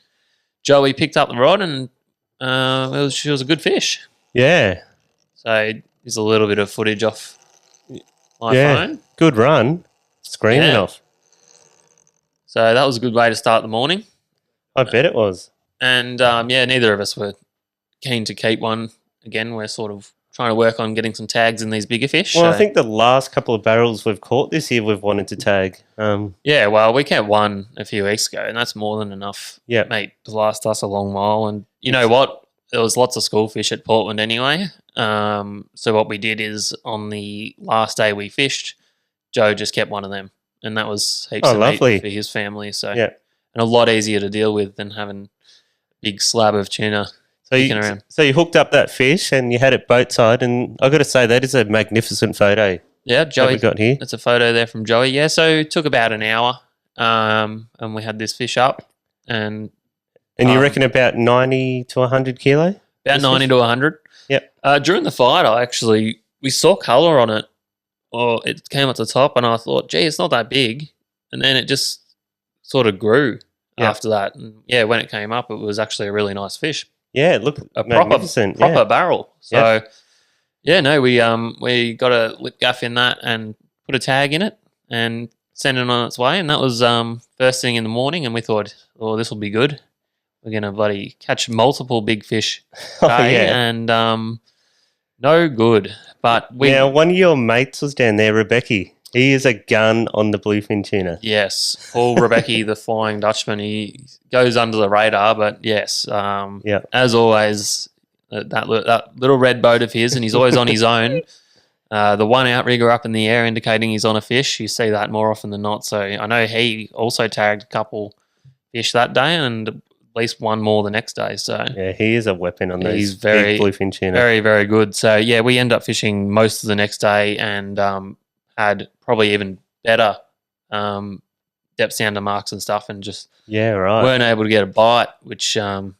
Joey picked up the rod and she was a good fish. Yeah. So there's a little bit of footage off my phone. Good run. Screaming off. So that was a good way to start the morning. I bet it was. And neither of us were keen to keep one. Again, we're sort of trying to work on getting some tags in these bigger fish. Well, I think the last couple of barrels we've caught this year we've wanted to tag. We kept one a few weeks ago, and that's more than enough, mate, to last us a long while. And you know what? There was lots of school fish at Portland anyway. So what we did is on the last day we fished, Joe just kept one of them. and that was heaps Oh, of lovely. meat for his family. So Yeah. and a lot easier to deal with than having a big slab of tuna kicking around. So you hooked up that fish and you had it boat side, and I got to say that is a magnificent photo Yeah, that Joey. we got here. That's a photo there from Joey. Yeah, so it took about an hour, and we had this fish up, and And you reckon about 90 to 100 kilo? about 90 to 100. Yep. During the fight, we saw colour on it, or it came at the top, and I thought, gee, it's not that big, and then it just sort of grew after that. And yeah, when it came up, it was actually a really nice fish. Yeah, it looked A magnificent. proper barrel. So we got a lip gaff in that and put a tag in it and sent it on its way. And that was first thing in the morning, and we thought, oh, this will be good. We're gonna bloody catch multiple big fish today, and no good. But Now, one of your mates was down there, Rebecca. He is a gun on the bluefin tuna. Yes, Paul Rebecca, the Flying Dutchman. He goes under the radar, but yes, as always, that little red boat of his, and he's always on his own. The one outrigger up in the air indicating he's on a fish. You see that more often than not. So I know he also tagged a couple fish that day, and at least one more the next day. So yeah, he is a weapon on those very, big bluefin tuna. very, very good. So yeah, we end up fishing most of the next day, and had probably even better depth sounder marks and stuff, and just weren't able to get a bite, which that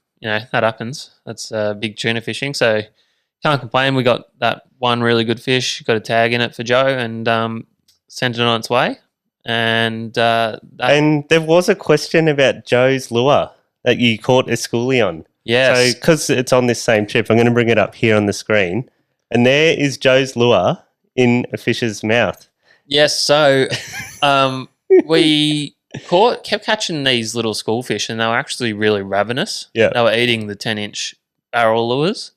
happens. That's big tuna fishing, so can't complain. We got that one really good fish, got a tag in it for Joe, and sent it on its way. And and there was a question about Joe's lure that you caught a schoolie on. Yes. So because it's on this same trip, I'm going to bring it up here on the screen, and there is Joe's lure in a fish's mouth. Yes, so we kept catching these little schoolfish, and they were actually really ravenous. Yeah. They were eating the 10-inch barrel lures.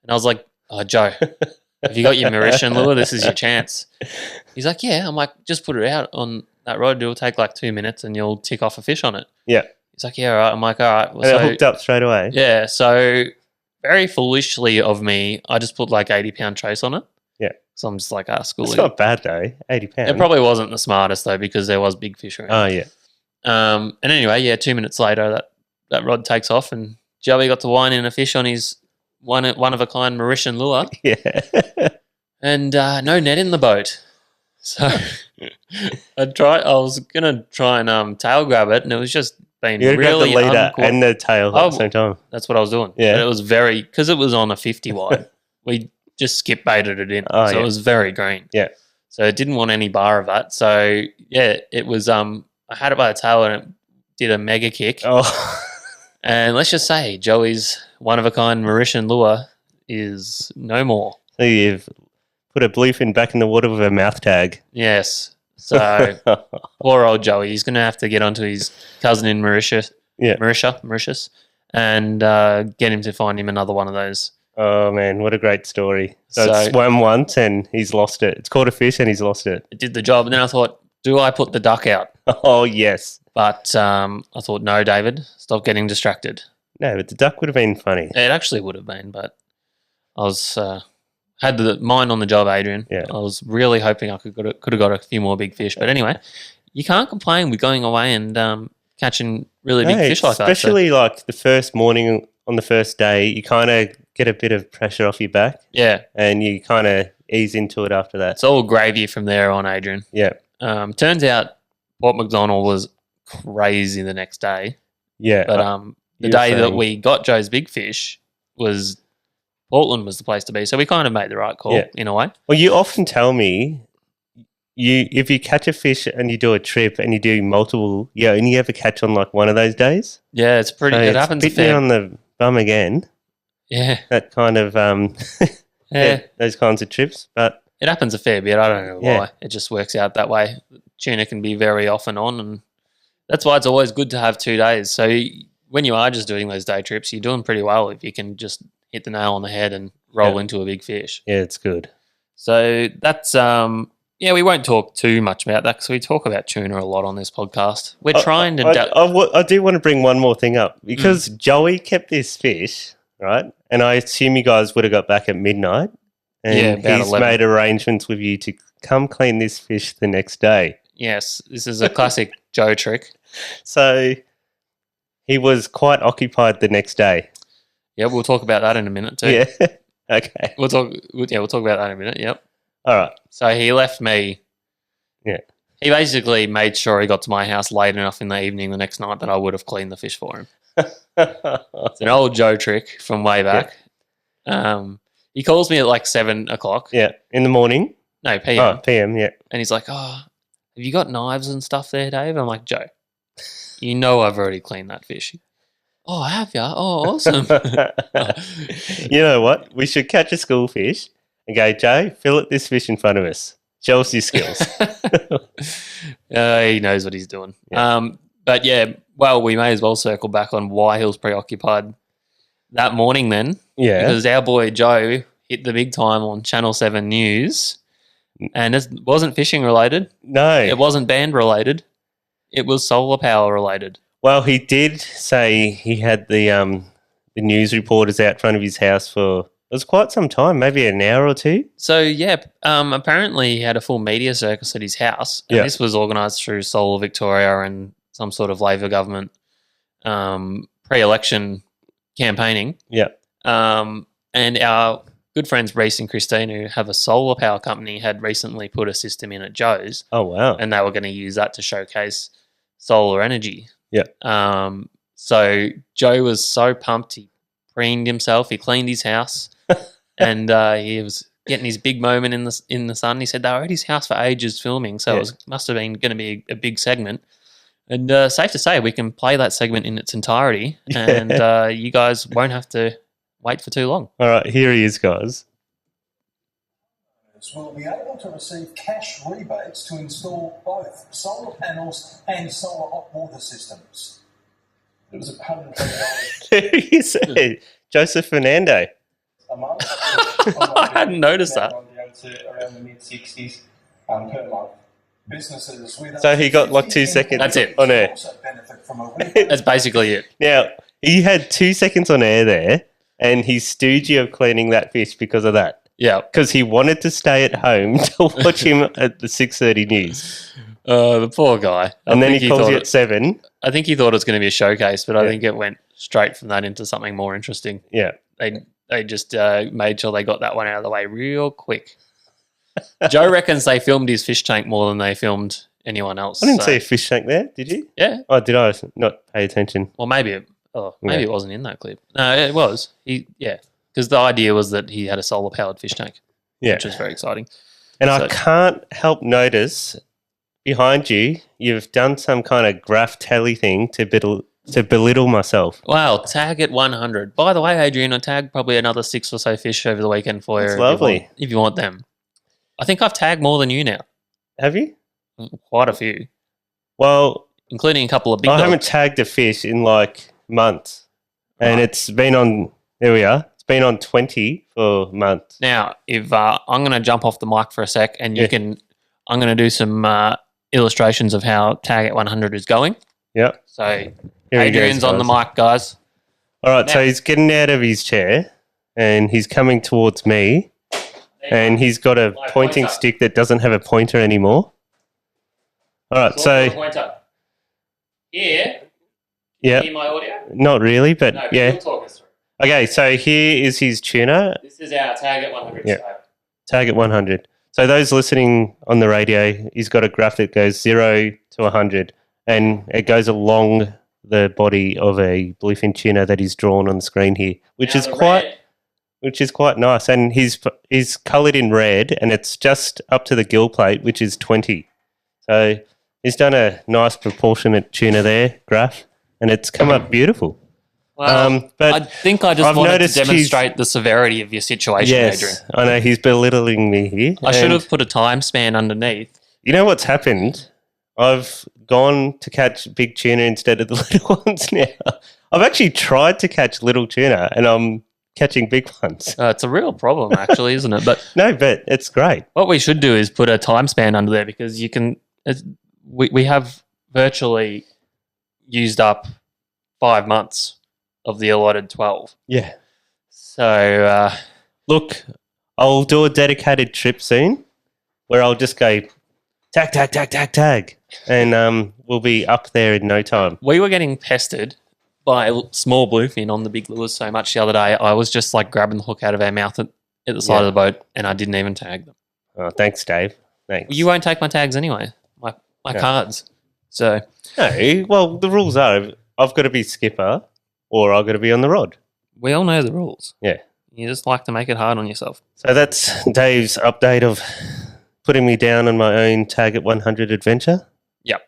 And I was like, oh, Joe, have you got your Mauritian lure? This is your chance. He's like, yeah. I'm like, just put it out on that rod. It'll take like 2 minutes and you'll tick off a fish on it. Yeah. He's like, yeah, all right. I'm like, all right. Well, And it hooked up straight away. Yeah, so very foolishly of me, I just put like 80-pound trace on it. Yeah. So I'm just like, schoolie. It's not bad though, 80 pounds. It probably wasn't the smartest though, because there was big fish around. Oh, yeah. And anyway, 2 minutes later, that rod takes off, and Joey got to wind in a fish on his one of a kind Mauritian lure. Yeah. And no net in the boat. So I was gonna try and tail grab it, and it was just being You really grab the leader and the tail at the same time. That's what I was doing. Yeah. But it was because it was on a 50 wide. We just skip baited it in, it was very green. Yeah. So it didn't want any bar of that. So yeah, it was. I had it by the tail, and it did a mega kick. Oh. And let's just say Joey's one of a kind Mauritian lure is no more. So you've put a bluefin back in the water with a mouth tag. Yes. So poor old Joey, he's going to have to get onto his cousin in Mauritius, and get him to find him another one of those. Oh man, what a great story! So it's swam once and he's lost it. It's caught a fish and he's lost it. It did the job, and then I thought, do I put the duck out? Oh yes. But I thought, no, David, stop getting distracted. No, but the duck would have been funny. It actually would have been, but I was had the mind on the job, Adrian. Yeah. I was really hoping I could have got a few more big fish. But anyway, you can't complain with going away and catching really big fish like that. Especially like the first morning on the first day, you kind of get a bit of pressure off your back. Yeah. And you kind of ease into it after that. It's all gravy from there on, Adrian. Yeah. Turns out Port McDonald was crazy the next day. Yeah. But the day that we got Joe's big fish was Portland was the place to be. So we kind of made the right call in a way. Well, you often tell me if you catch a fish and you do a trip and you do multiple, you only ever catch on like one of those days. Yeah, it's pretty. So it happens. Bit me on the bum again. Yeah. That kind of those kinds of trips, but it happens a fair bit. I don't know why. It just works out that way. Tuna can be very off and on, and that's why it's always good to have 2 days. So when you are just doing those day trips, you're doing pretty well if you can just hit the nail on the head and roll into a big fish. Yeah, it's good. So that's we won't talk too much about that because we talk about tuna a lot on this podcast. We're trying to. I do want to bring one more thing up because Joey kept this fish, right? And I assume you guys would have got back at midnight, and about he's 11. made arrangements with you to come clean this fish the next day. Yes, this is a classic Joe trick. So he was quite occupied the next day. Yeah, we'll talk about that in a minute too. Yeah. Okay. We'll talk about that in a minute. Yep. All right. So he left me. Yeah. He basically made sure he got to my house late enough in the evening the next night that I would have cleaned the fish for him. It's an old Joe trick from way back. Yeah. He calls me at like 7 o'clock. Yeah. In the morning? No, PM. Oh, PM, yeah. And he's like, "Oh, have you got knives and stuff there, Dave?" I'm like, "Joe, you know I've already cleaned that fish." "Oh, have you? Oh, awesome." You know what? We should catch a school fish and go, Joe, fillet this fish in front of us. Show us your skills. He knows what he's doing. Yeah. But yeah, well, we may as well circle back on why he was preoccupied that morning then. Yeah. Because our boy Joe hit the big time on Channel 7 News, and it wasn't fishing related. No. It wasn't band related. It was solar power related. Well, he did say he had the news reporters out front of his house for it was quite some time, maybe an hour or two. So yeah, apparently he had a full media circus at his house, and this was organised through Solar Victoria and some sort of Labor government pre-election campaigning. Yeah. And our good friends Reese and Christine, who have a solar power company, had recently put a system in at Joe's. Oh wow! And they were going to use that to showcase solar energy. Yeah. So Joe was so pumped, he preened himself, he cleaned his house, and he was getting his big moment in the sun. He said they were at his house for ages filming, so it must have been going to be a big segment. And safe to say, we can play that segment in its entirety, and you guys won't have to wait for too long. All right, here he is, guys. Will be able to receive cash rebates to install both solar panels and solar hot water systems. It was $120 There he is, Joseph Fernando. a month. I hadn't noticed that. Down to around the mid-60s per month. Businesses with So he got like 2 seconds. That's it. On air. also benefit from a rebate. That's basically it. Now he had 2 seconds on air there, and he stooge you of cleaning that fish because of that. Yeah. Because he wanted to stay at home to watch him at the 6:30 news. The poor guy. And then he calls thought you at 7. I think he thought it was going to be a showcase, but I think it went straight from that into something more interesting. Yeah. They just made sure they got that one out of the way real quick. Joe reckons they filmed his fish tank more than they filmed anyone else. I didn't see a fish tank there, did you? Yeah. Oh, did I not pay attention? Well, maybe it wasn't in that clip. No, it was. Because the idea was that he had a solar powered fish tank, which was very exciting. And I can't help notice behind you, you've done some kind of graph tally thing to belittle myself. Wow, tag at 100. By the way, Adrian, I tagged probably another 6 or so fish over the weekend for you. That's lovely. If you want them. I think I've tagged more than you now. Have you? Quite a few. Well, including a couple of big I dogs. haven't tagged a fish in like months. And it's been on, there we are. It's been on 20 for months. Now, if I'm going to jump off the mic for a sec and I'm going to do some illustrations of how tag at 100 is going. Yep. So Adrian's on the mic, guys. All right, so he's getting out of his chair and he's coming towards me. And he's got a pointing stick that doesn't have a pointer anymore. All right, so here. Yeah. Hear my audio? Not really, but No, yeah. you'll talk us through. Okay, so here is his tuna. This is our tag at 100. Yeah. Tag at 100. So those listening on the radio, he's got a graph that goes 0 to 100, and it goes along the body of a bluefin tuna that is drawn on the screen here, which is quite nice. And he's coloured in red, and it's just up to the gill plate, which is 20. So he's done a nice proportionate tuna there, graph, and it's come up beautiful. Well, but I think I just wanted to demonstrate the severity of your situation, Adrian. Yes, I know he's belittling me here. I should have put a time span underneath. You know what's happened? I've gone to catch big tuna instead of the little ones now. I've actually tried to catch little tuna, and I'm catching big ones. It's a real problem, actually, isn't it? But no, but it's great. What we should do is put a time span under there, because you can. We have virtually used up 5 months of the allotted 12. Yeah. So look, I'll do a dedicated trip soon where I'll just go tag, tag, tag, tag, tag. And we'll be up there in no time. We were getting pestered by a small bluefin on the big lures so much the other day. I was just like grabbing the hook out of our mouth at the side of the boat, and I didn't even tag them. Oh, thanks, Dave. Thanks. You won't take my tags anyway, my cards. So No, well, the rules are I've got to be skipper or I've got to be on the rod. we all know the rules. Yeah. You just like to make it hard on yourself. So that's Dave's update of putting me down on my own tag at 100 adventure. Yep.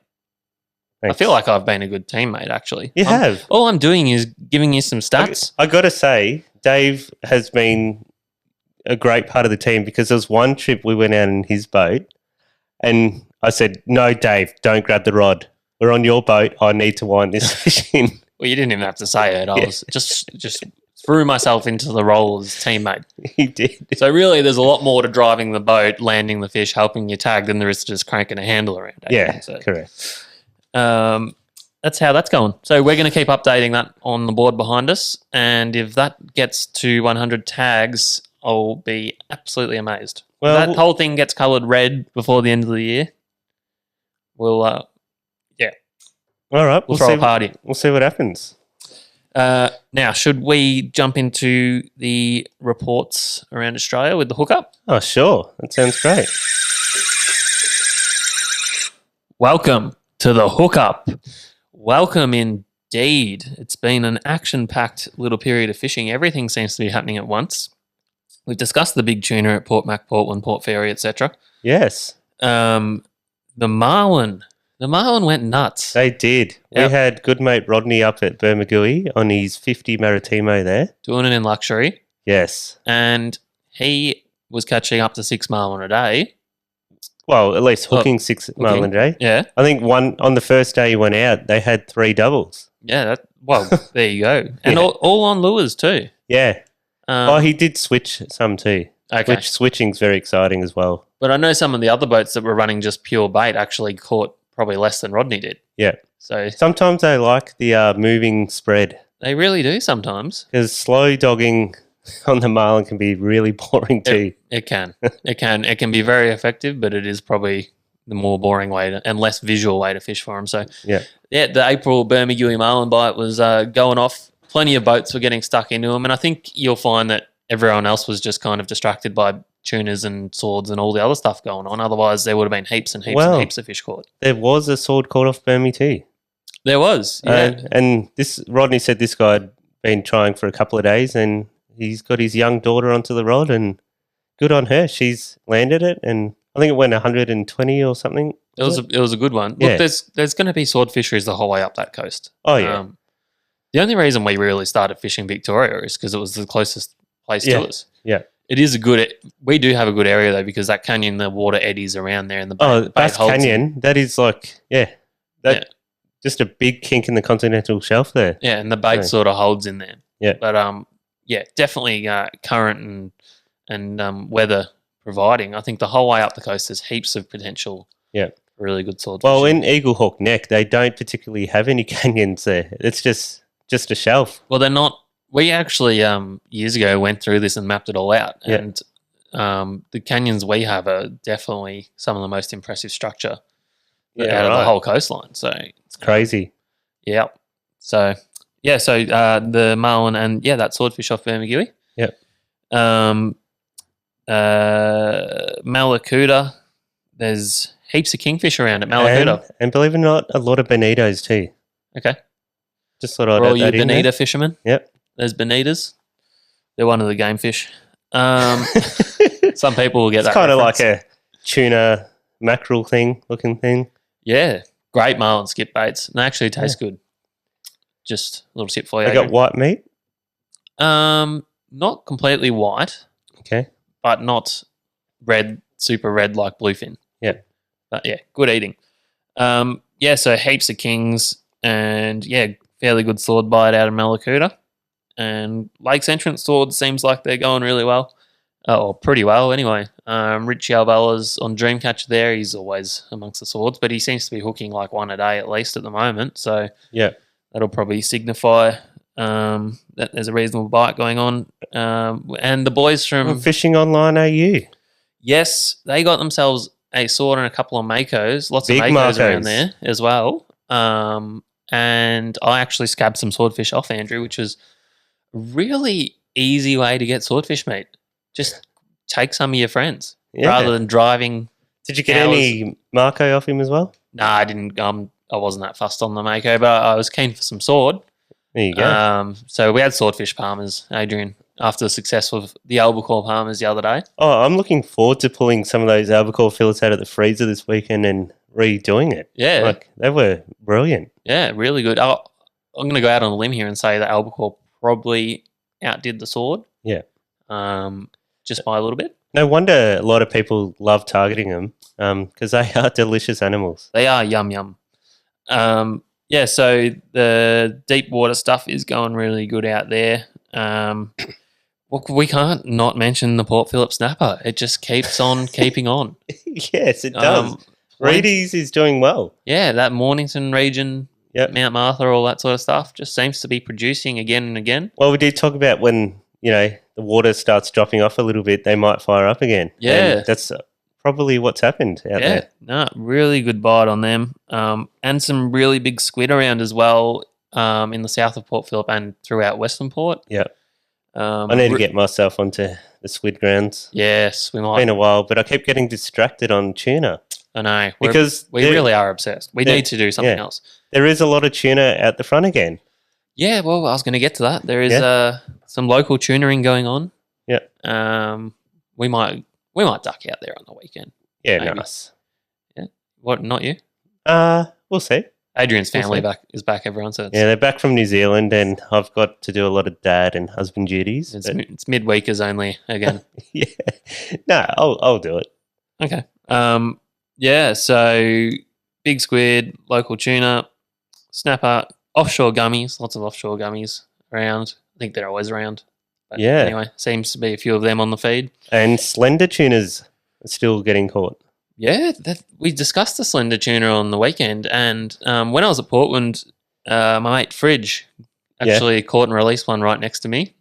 Thanks. I feel like I've been a good teammate, actually. You have. All I'm doing is giving you some stats. I got to say, Dave has been a great part of the team because there was one trip we went out in his boat and I said, no, Dave, don't grab the rod. We're on your boat. I need to wind this fish in. Well, you didn't even have to say it. I was just threw myself into the role as teammate. He did. So really, there's a lot more to driving the boat, landing the fish, helping you tag than there is to just cranking a handle around. Yeah, So, correct. that's how that's going. So we're going to keep updating that on the board behind us. And if that gets to 100 tags, I'll be absolutely amazed. Well, If that whole thing gets coloured red before the end of the year, we'll all right. we'll throw a party. We'll see what happens. Now, should we jump into the reports around Australia with the hookup? Oh, sure. That sounds great. Welcome to the hookup. Welcome indeed. It's been an action-packed little period of fishing. Everything seems to be happening at once. We've discussed the big tuna at Port Mac, Portland, Port Fairy, etc. Yes, The marlin went nuts. they did. Yep. We had good mate Rodney up at Bermagui on his 50 Maritimo there. Doing it in luxury. Yes. And he was catching up to 6 marlin a day. Well, at least hooking 6 marlin a day. Yeah. I think on the first day he went out, they had 3 doubles. Yeah. There you go. And Yeah. all on lures too. Yeah. He did switch some too. Okay. Which switching's very exciting as well. But I know some of the other boats that were running just pure bait actually caught probably less than Rodney did. Yeah. So Sometimes they like the moving spread they really do sometimes. because slow dogging on the marlin can be really boring too. It can. It can be very effective, but it is probably the more boring way and less visual way to fish for them. So Yeah. the April Bermagui marlin bite was going off. Plenty of boats were getting stuck into them, and I think you'll find that everyone else was just kind of distracted by tunas and swords and all the other stuff going on. Otherwise, there would have been heaps and heaps and heaps of fish caught. There was a sword caught off Burmy too. There was, yeah. And this Rodney said this guy had been trying for a couple of days and he's got his young daughter onto the rod and good on her. She's landed it and I think it went 120 or something. It was a good one. Yeah. Look, there's going to be sword fisheries the whole way up that coast. Oh, yeah. The only reason we really started fishing Victoria is because it was the closest place to us. Yeah. It is we do have a good area though because that canyon, the water eddies around there and the bait, Oh, the bait Bass holds Canyon, that is like, just a big kink in the continental shelf there. Yeah, and the bait Yeah. sort of holds in there. Yeah. But definitely current and weather providing. I think the whole way up the coast there's heaps of potential. Yeah. For really good sword Well, fishing. in Eagle Hawk Neck, they don't particularly have any canyons there. It's just a shelf. Well, they're not. We actually years ago went through this and mapped it all out, Yeah. and the canyons we have are definitely some of the most impressive structure Yeah, out of the right. whole coastline. So It's crazy. yeah, so the marlin and that swordfish off Bermagui. Yep. Malakuta. There's heaps of kingfish around at Malakuta. And believe it or not, a lot of bonitos too. Okay. Just thought I'd For all add you that in there. bonita fishermen, Yep. there's bonitas. They're one of the game fish. Some people will get It's that. kind of reference. like a tuna mackerel looking thing. Yeah, great marlin skip baits. And they actually taste good. Just a little tip for you. They got Adrian. white meat. Not completely white, Okay. but not red, super red like bluefin. Yeah. But yeah, good eating. So heaps of kings and fairly good sword bite out of Malakuta. And Lakes Entrance swords seems like they're going really well. Or pretty well anyway. Richie Albella's on Dreamcatcher there. He's always amongst the swords, but he seems to be hooking like one a day at least at the moment. So Yeah. that'll probably signify that there's a reasonable bite going on. And the boys from Fishing Online AU. yes, they got themselves a sword and a couple of makos. Lots Big of makos makos. around there as well. And I actually scabbed some swordfish off Andrew, which was a really easy way to get swordfish meat. Just take some of your friends rather than driving. Did you get any Marco off him as well? No, I didn't. I wasn't that fussed on the mako, but I was keen for some sword. There you go. So we had swordfish palmers, Adrian, after the success of the albacore palmers the other day. Oh, I'm looking forward to pulling some of those albacore fillets out of the freezer this weekend and redoing it. Yeah. Like, they were brilliant. Yeah, really good. I'm going to go out on a limb here and say that albacore probably outdid the sword. Yeah. Just by a little bit. No wonder a lot of people love targeting them because they are delicious animals. They are yum yum. Yeah, so the deep water stuff is going really good out there. Well, we can't not mention the Port Phillip snapper. It just keeps on keeping on. Yes, it does. Reedy's is doing well. Yeah, that Mornington region, Yep. Mount Martha, all that sort of stuff, just seems to be producing again and again. Well, we did talk about when, the water starts dropping off a little bit, they might fire up again. Yeah. And that's probably what's happened out there. No, really good bite on them. And some really big squid around as well in the south of Port Phillip and throughout Western Port. Yeah. I need to get myself onto the squid grounds. Yes, we might. Been a while, but I keep getting distracted on tuna. I know. Because we really are obsessed. We need to do something else. There is a lot of tuna out the front again. Yeah, well, I was going to get to that. There is some local tunaing going on. Yeah. We might duck out there on the weekend. Yeah, maybe. nice. Yeah. What? Not you? We'll see. Adrian's family is back. Everyone, so they're back from New Zealand, and I've got to do a lot of dad and husband duties. It's midweekers only again. Yeah. No, I'll do it. Okay. Yeah. So big squid, local tuna, snapper, offshore gummies. Lots of offshore gummies around. I think they're always around. But yeah. Anyway, seems to be a few of them on the feed. And slender tunas are still getting caught. Yeah, we discussed the slender tuna on the weekend, and when I was at Portland, my mate Fridge actually caught and released one right next to me,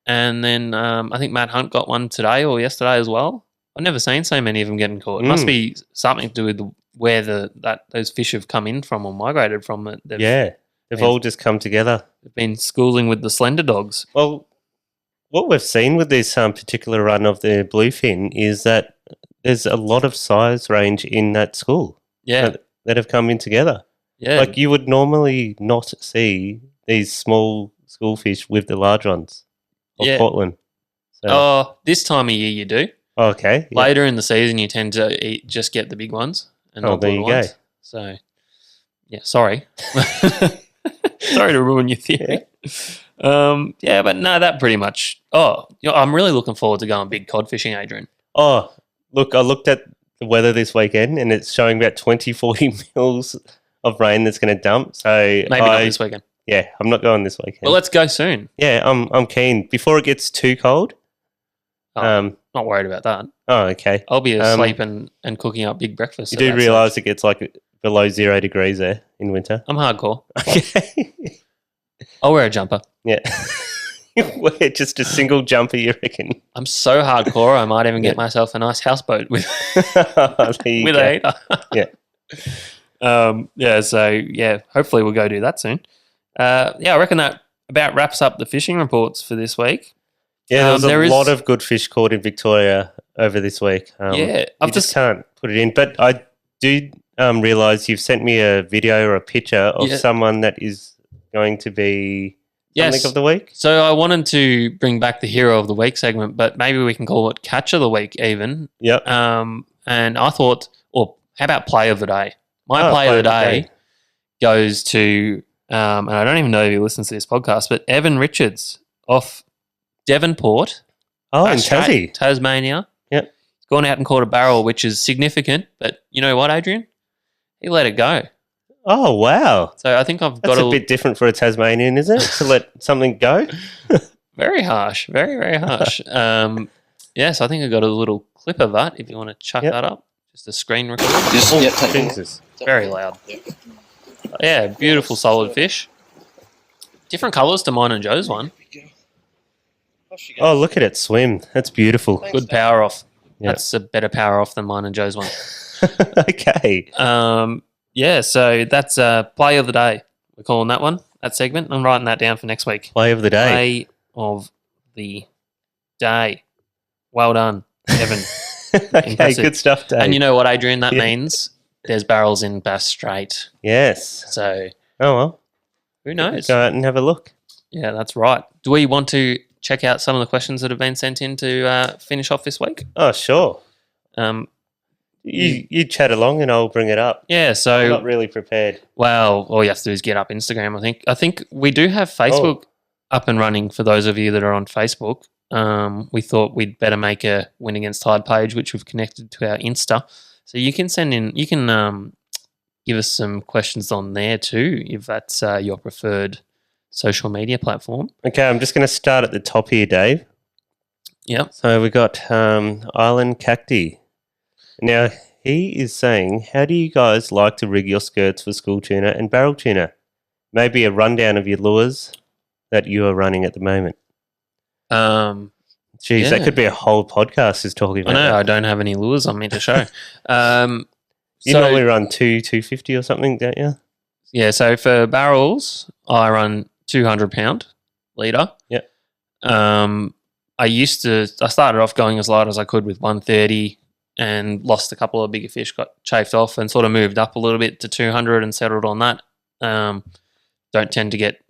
and then I think Matt Hunt got one today or yesterday as well. I've never seen so many of them getting caught. It must be something to do with where those fish have come in from or migrated from. They've all just come together. They've been schooling with the slender dogs. Well, what we've seen with this particular run of the bluefin is that there's a lot of size range in that school that have come in together. Yeah. Like you would normally not see these small school fish with the large ones of Portland. So. This time of year you do. Okay. Yeah. Later in the season you tend to just get the big ones and not the there you little ones. go. So, yeah, sorry. Sorry to ruin your theory. But no, that pretty much. I'm really looking forward to going big cod fishing, Adrian. Oh, look, I looked at the weather this weekend and it's showing about 40 mils of rain that's going to dump. So Maybe not this weekend. Yeah, I'm not going this weekend. Well, let's go soon. Yeah, I'm keen. Before it gets too cold. Not worried about that. Oh, okay. I'll be asleep and cooking up big breakfast. You do realise it gets like below 0 degrees there in winter? I'm hardcore. Okay. I'll wear a jumper. Yeah. Wear just a single jumper, you reckon? I'm so hardcore, I might even get myself a nice houseboat with a heater. Yeah. Hopefully we'll go do that soon. I reckon that about wraps up the fishing reports for this week. Yeah, there was a lot of good fish caught in Victoria over this week. You just can't put it in. But I do realise you've sent me a video or a picture of someone that is going to be something of the week. So I wanted to bring back the Hero of the Week segment, but maybe we can call it Catch of the Week even. Yep. And I thought, how about Play of the Day? My play of the day goes to, and I don't even know if he listens to this podcast, but Evan Richards off Devonport. Oh, in Tassie. Tasmania. Yep. He's gone out and caught a barrel, which is significant, but you know what, Adrian? He let it go. Oh, wow. So I think I've got That's a bit different for a Tasmanian, isn't it? To let something go? Very harsh. Very, very harsh. So I think I got a little clip of that if you want to chuck that up. Just a screen record. Jesus. Very loud. Yeah, beautiful solid fish. Different colours to mine and Joe's one. Oh, look at it swim. That's beautiful. Good power off. Yep. That's a better power off than mine and Joe's one. Okay. Yeah, so that's play of the day. We're calling that one, that segment. I'm writing that down for next week. Play of the day. Play of the day. Well done, Evan. Okay, Impressive. good stuff, Dave. And you know what, Adrian? That Yeah. means there's barrels in Bass Strait. Yes. So Oh, well. who knows? Go out and have a look. Yeah, that's right. Do we want to check out some of the questions that have been sent in to finish off this week? Oh, sure. Um, You chat along and I'll bring it up. yeah, I'm so, not really prepared. well, all you have to do is get up Instagram, I think. I think we do have Facebook up and running for those of you that are on Facebook. We thought we'd better make a Win Against Tide page, which we've connected to our Insta. So you can send in, you can give us some questions on there too, if that's your preferred social media platform. Okay, I'm just going to start at the top here, Dave. Yep. So we got Island Cacti. Now, he is saying, how do you guys like to rig your skirts for school tuna and barrel tuna? Maybe a rundown of your lures that you are running at the moment. Jeez, Yeah. that could be a whole podcast is talking I about know, that. I don't have any lures on me to show. You So- normally run 250 or something, don't you? Yeah, so for barrels, I run 200 pound leader. Yep. I started off going as light as I could with 130 and lost a couple of bigger fish, got chafed off and sort of moved up a little bit to 200 and settled on that. Don't tend to get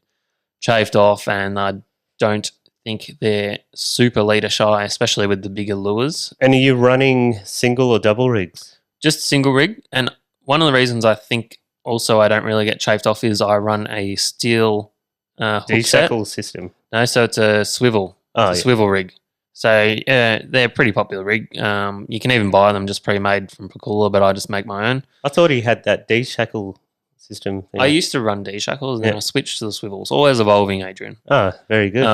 chafed off, and I don't think they're super leader shy, especially with the bigger lures. And are you running single or double rigs? Just single rig. And one of the reasons I think also I don't really get chafed off is I run a steel hook set. D-shackle system. No, so it's a swivel. Oh, It's a yeah. swivel rig. So yeah, they're a pretty popular rig. You can even buy them just pre-made from Pakula, but I just make my own. I thought he had that D-shackle system thing. I used to run D-shackles and then Yeah. I switched to the swivels. Always evolving, Adrian. Oh, very good.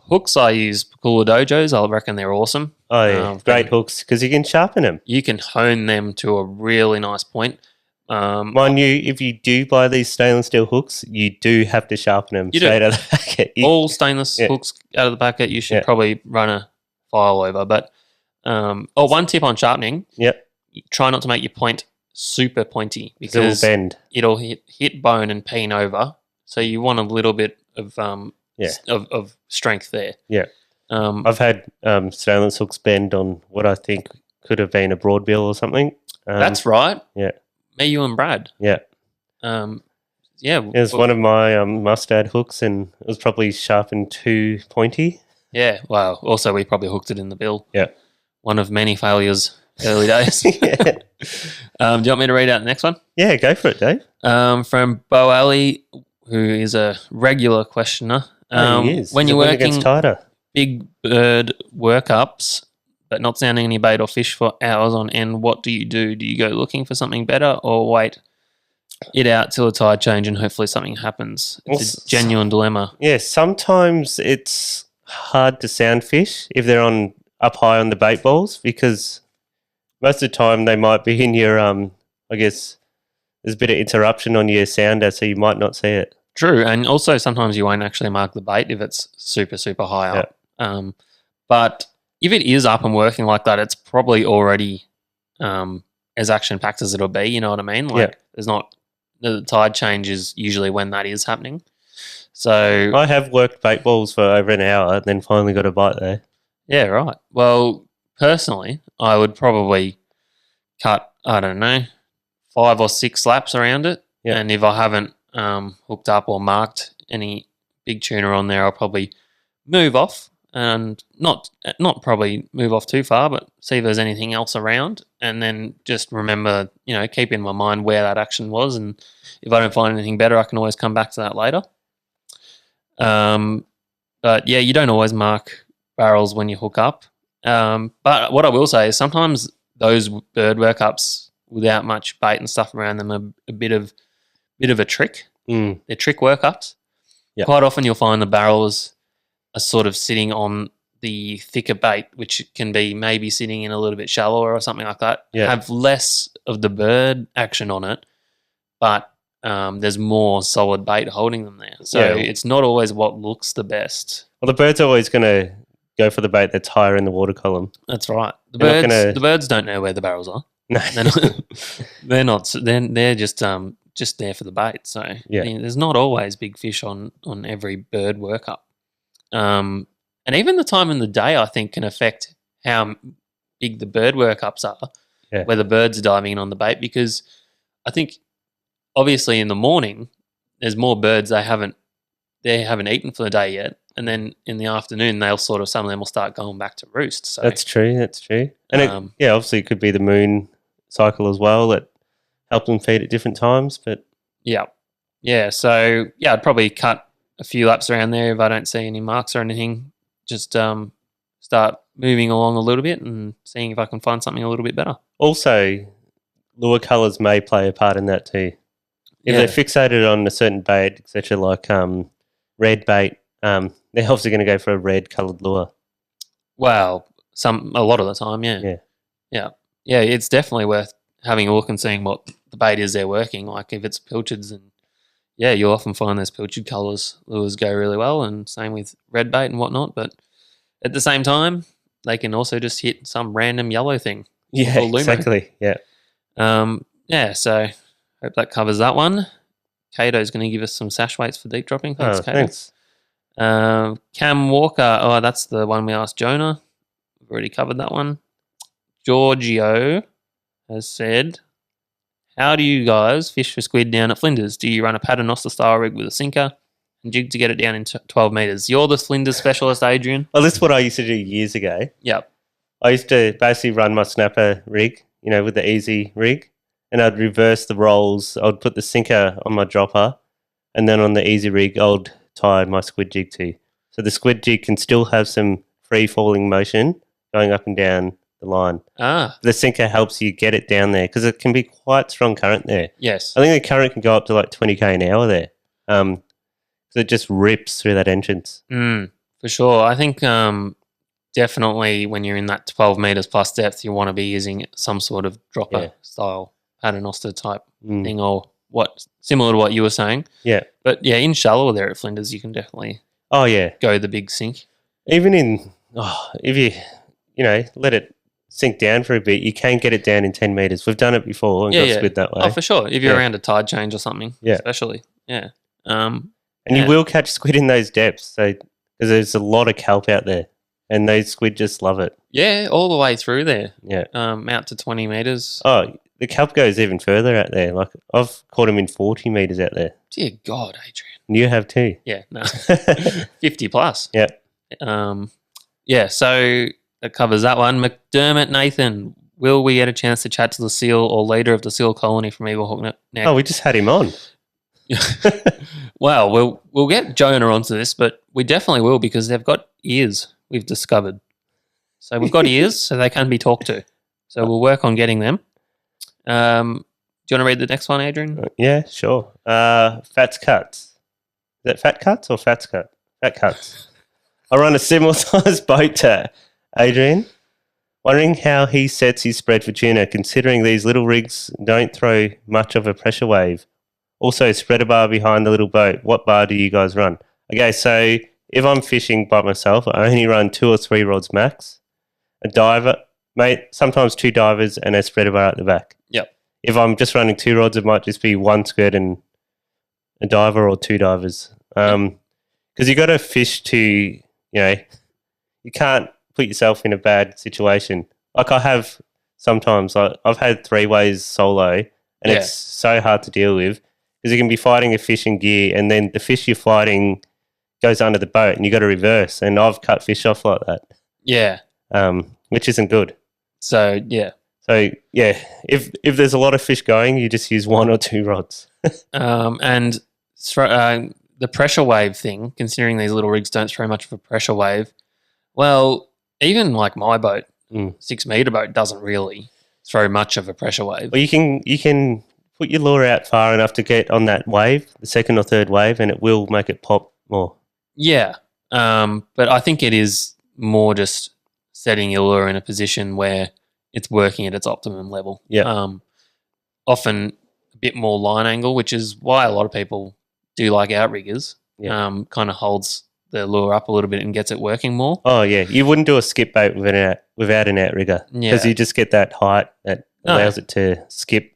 Hooks, I use Pakula Dojos. I reckon they're awesome. Oh, yeah. Great hooks because you can sharpen them. You can hone them to a really nice point. Mind you, if you do buy these stainless steel hooks, you do have to sharpen them You do. straight out of the packet. All stainless Yeah. hooks out of the packet, you should Yeah. probably run a file over. But one tip on sharpening, Yep, try not to make your point super pointy because it will because bend. it'll hit bone and peen over. So you want a little bit of of strength there. Yeah. That's I've had stainless hooks bend on what I think could have been a broadbill or something. right. yeah. Me, you, and Brad. Yeah. Yeah. It was one of my mustard hooks and it was probably sharpened too pointy. Yeah. Well, also we probably hooked it in the bill. Yeah. One of many failures early days. Yeah. Do you want me to read out the next one? Yeah, go for it, Dave. From Bo Ali, who is a regular questioner. Oh, he is. When He's you're a win working against Tider. big bird workups, but not sounding any bait or fish for hours on end, what do you do? Do you go looking for something better or wait it out till a tide change and hopefully something happens? It's a genuine dilemma. Yeah, sometimes it's hard to sound fish if they're on up high on the bait balls because most of the time they might be in your I guess there's a bit of interruption on your sounder, so you might not see it. True, and also sometimes you won't actually mark the bait if it's super, super high up. But if it is up and working like that, it's probably already as action-packed as it'll be, you know what I mean? Like, there's not... The tide change is usually when that is happening. So... I have worked bait balls for over an hour and then finally got a bite there. Yeah, right. Well, personally, I would probably cut, I don't know, 5 or 6 laps around it. Yeah. And if I haven't hooked up or marked any big tuna on there, I'll probably move off and not probably move off too far, but see if there's anything else around. And then just remember, keep in my mind where that action was. And if I don't find anything better, I can always come back to that later. But yeah, you don't always mark barrels when you hook up. But what I will say is sometimes those bird workups without much bait and stuff around them are a bit of a trick. Mm. They're trick workups. Yep. Quite often you'll find the barrels are sort of sitting on the thicker bait, which can be maybe sitting in a little bit shallower or something like that. Yeah. Have less of the bird action on it, but there's more solid bait holding them there. So Yeah. it's not always what looks the best. Well, the bird's always going to go for the bait that's higher in the water column. That's right. The You're not birds, gonna- the birds don't know where the barrels are. No. They're not. They're just there for the bait. So Yeah. there's not always big fish on every bird workup. And even the time in the day, I think, can affect how big the bird workups are. Yeah. Where the birds are diving in on the bait, because I think obviously in the morning there's more birds they haven't eaten for the day yet, and then in the afternoon some of them will start going back to roost. So That's true. And obviously it could be the moon cycle as well that help them feed at different times. But yeah. So I'd probably cut a few laps around there if I don't see any marks or anything. Just start moving along a little bit and seeing if I can find something a little bit better. also, lure colours may play a part in that too. If they're fixated on a certain bait, etc., like red bait, they're obviously going to go for a red coloured lure. Well, a lot of the time, yeah. It's definitely worth having a look and seeing what the bait is they're working. Like if it's pilchards, and you'll often find those pilchard colours lures go really well, and same with red bait and whatnot. But at the same time, they can also just hit some random yellow thing. Yeah, exactly. Yeah. So hope that covers that one. Cato's going to give us some sash weights for deep dropping. Thanks, Cato. Thanks. Cam Walker. That's the one we asked Jonah. We've already covered that one. Giorgio has said, how do you guys fish for squid down at Flinders? Do you run a paternoster style rig with a sinker and jig to get it down in 12 metres? You're the Flinders specialist, Adrian. Well, this is what I used to do years ago. Yep. I used to basically run my snapper rig, with the easy rig, and I'd reverse the rolls. I'd put the sinker on my dropper, and then on the easy rig, I'd tie my squid jig to. So the squid jig can still have some free-falling motion going up and down the line. The sinker helps you get it down there because it can be quite strong current there. Yes. I think the current can go up to like 20k an hour there. So it just rips through that entrance. For sure. I think definitely when you're in that 12 metres plus depth, you want to be using some sort of dropper style paternoster type thing, or similar to what you were saying. Yeah. But in shallow there at Flinders, you can definitely go the big sink. Even if you let it sink down for a bit, you can get it down in 10 metres. We've done it before and got squid that way. Oh, for sure. If you're around a tide change or something, Yeah. especially. Yeah. And you will catch squid in those depths, so because there's a lot of kelp out there, and those squid just love it. Yeah, all the way through there. Yeah. Out to 20 metres. Oh, the kelp goes even further out there. Like I've caught them in 40 metres out there. Dear God, Adrian. You have too. Yeah, no. 50 plus. Yeah. So that covers that one. McDermott Nathan, will we get a chance to chat to the seal or leader of the seal colony from Eagle Hawk Neck? Oh, we just had him on. Well, we'll get Jonah onto this, but we definitely will because they've got ears, we've discovered. So we've got ears, so they can be talked to. So we'll work on getting them. Do you want to read the next one, Adrian? Yeah, sure. Fats Cuts. Is that Fat Cuts or Fats Cut? Fat Cuts. I run a similar sized boat to Adrian. Wondering how he sets his spread for tuna, considering these little rigs don't throw much of a pressure wave. Also, spread a bar behind the little boat. What bar do you guys run? Okay, so if I'm fishing by myself, I only run 2 or 3 rods max. A diver, sometimes 2 divers and a spreader bar at the back. Yep. If I'm just running 2 rods, it might just be 1 skirt and a diver or 2 divers. Because you got to fish to, you can't put yourself in a bad situation. Like I have sometimes, I've had 3 ways solo, and it's so hard to deal with because you can be fighting a fish in gear, and then the fish you're fighting goes under the boat, and you got to reverse. And I've cut fish off like that. Yeah. Which isn't good. So if there's a lot of fish going, you just use 1 or 2 rods. And the pressure wave thing, considering these little rigs don't throw much of a pressure wave, well, even like my boat, 6 metre boat, doesn't really throw much of a pressure wave. Well, you can put your lure out far enough to get on that wave, the 2nd or 3rd wave, and it will make it pop more. Yeah, but I think it is more just setting your lure in a position where it's working at its optimum level. Yeah. Often a bit more line angle, which is why a lot of people do like outriggers. Yeah. Kind of holds the lure up a little bit and gets it working more. Oh, yeah. You wouldn't do a skip bait without an outrigger because you just get that height, that No. allows it to skip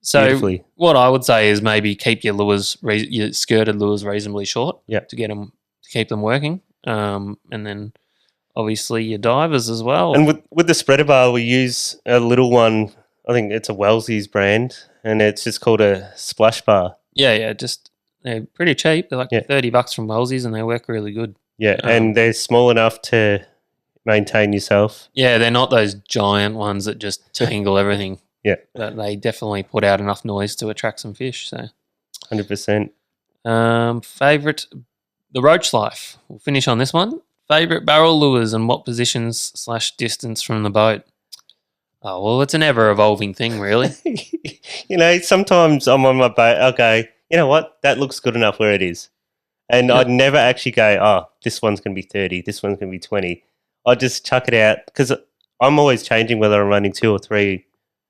So beautifully. what I would say is maybe keep your your skirted lures reasonably short. Yep. To keep them working. And then obviously your divers as well. And with the spreader bar, we use a little one. I think it's a Wellesley's brand, and it's just called a splash bar. yeah, they're pretty cheap. They're like Yeah. $30 from Wellesley's, and they work really good. Yeah, and they're small enough to maintain yourself. Yeah, they're not those giant ones that just tangle everything. Yeah. But they definitely put out enough noise to attract some fish. So, 100%. favorite, the roach life. We'll finish on this one. Favorite barrel lures and what positions / distance from the boat? Oh, well, it's an ever evolving thing, really. Sometimes I'm on my boat, I'll go, you know what, that looks good enough where it is. And Yeah. I'd never actually go, oh, this one's going to be 30, this one's going to be 20. I'd just chuck it out because I'm always changing whether I'm running 2 or 3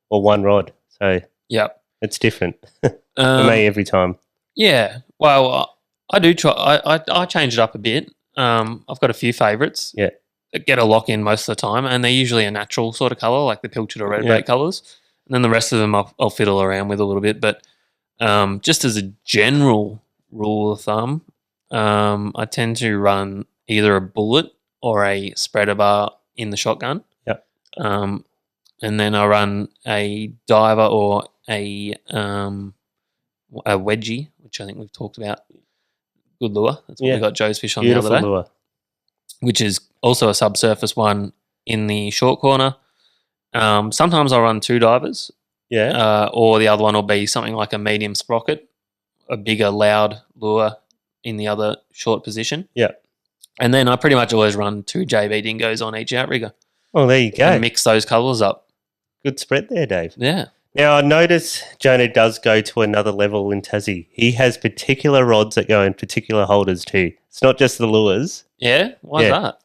or 1 rod. So Yep. it's different for me every time. Yeah. Well, I do try. I change it up a bit. I've got a few favourites. Yeah. That get a lock in most of the time, and they're usually a natural sort of colour, like the pilchard or red Yeah. bait colours. And then the rest of them I'll fiddle around with a little bit. But just as a general rule of thumb, I tend to run either a bullet or a spreader bar in the shotgun. Yep. And then I run a diver or a wedgie, which I think we've talked about. Good lure. That's what Yeah. we got Joe's fish on Beautiful the other day, lure. which is also a subsurface one in the short corner. Sometimes I'll run 2 divers, Yeah. or the other one will be something like a medium sprocket, a bigger, loud lure in the other short position. Yeah. And then I pretty much always run 2 JB dingoes on each outrigger Well, there you go. and mix those colours up. Good spread there, Dave. Yeah. Now, I notice Jonah does go to another level in Tassie. He has particular rods that go in particular holders too. It's not just the lures. Yeah? Why's Yeah. that?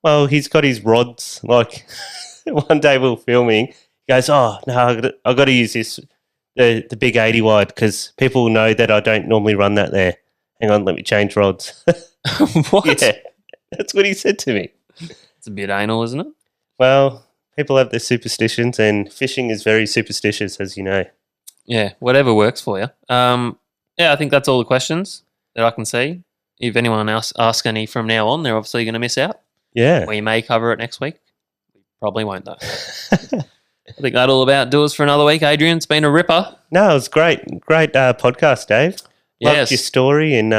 Well, he's got his rods. Like one day we were filming, he goes, "Oh no, I've got to use this the big 80 wide because people know that I don't normally run that there. Hang on, let me change rods." What? Yeah, that's what he said to me. It's a bit anal, isn't it? Well, people have their superstitions, and fishing is very superstitious, as you know. Yeah, whatever works for you. Yeah, I think that's all the questions that I can see. If anyone else asks any from now on, they're obviously going to miss out. Yeah. We may cover it next week. We probably won't, though. I think that'll about do us for another week, Adrian. It's been a ripper. No, it was great. Great podcast, Dave. Loved Yes. your story in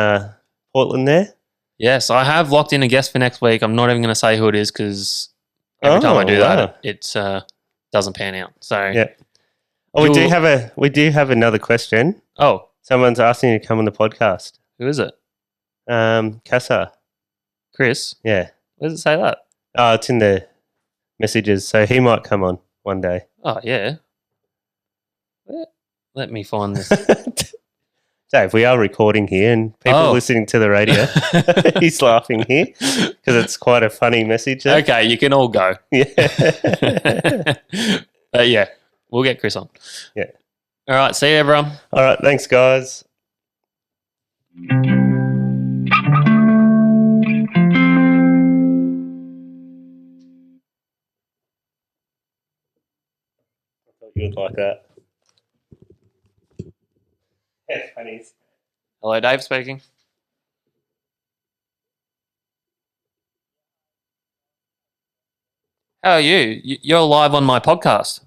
Portland there. Yes, I have locked in a guest for next week. I'm not even going to say who it is because every time I do wow. that, it doesn't pan out. So, Yeah. Oh, we do have another question. Oh, Someone's asking you to come on the podcast. who is it? Casa. Chris? Yeah. Where does it say that? Oh, it's in the messages, so he might come on one day. Oh, yeah. Let me find this. Dave, we are recording here and people listening to the radio. He's laughing here because it's quite a funny message there. Okay, you can all go. Yeah. But yeah, we'll get Chris on. Yeah. All right, see you, everyone. All right. Thanks, guys. I thought you would like that. That's funny. Hello, Dave speaking. How are you? You're live on my podcast.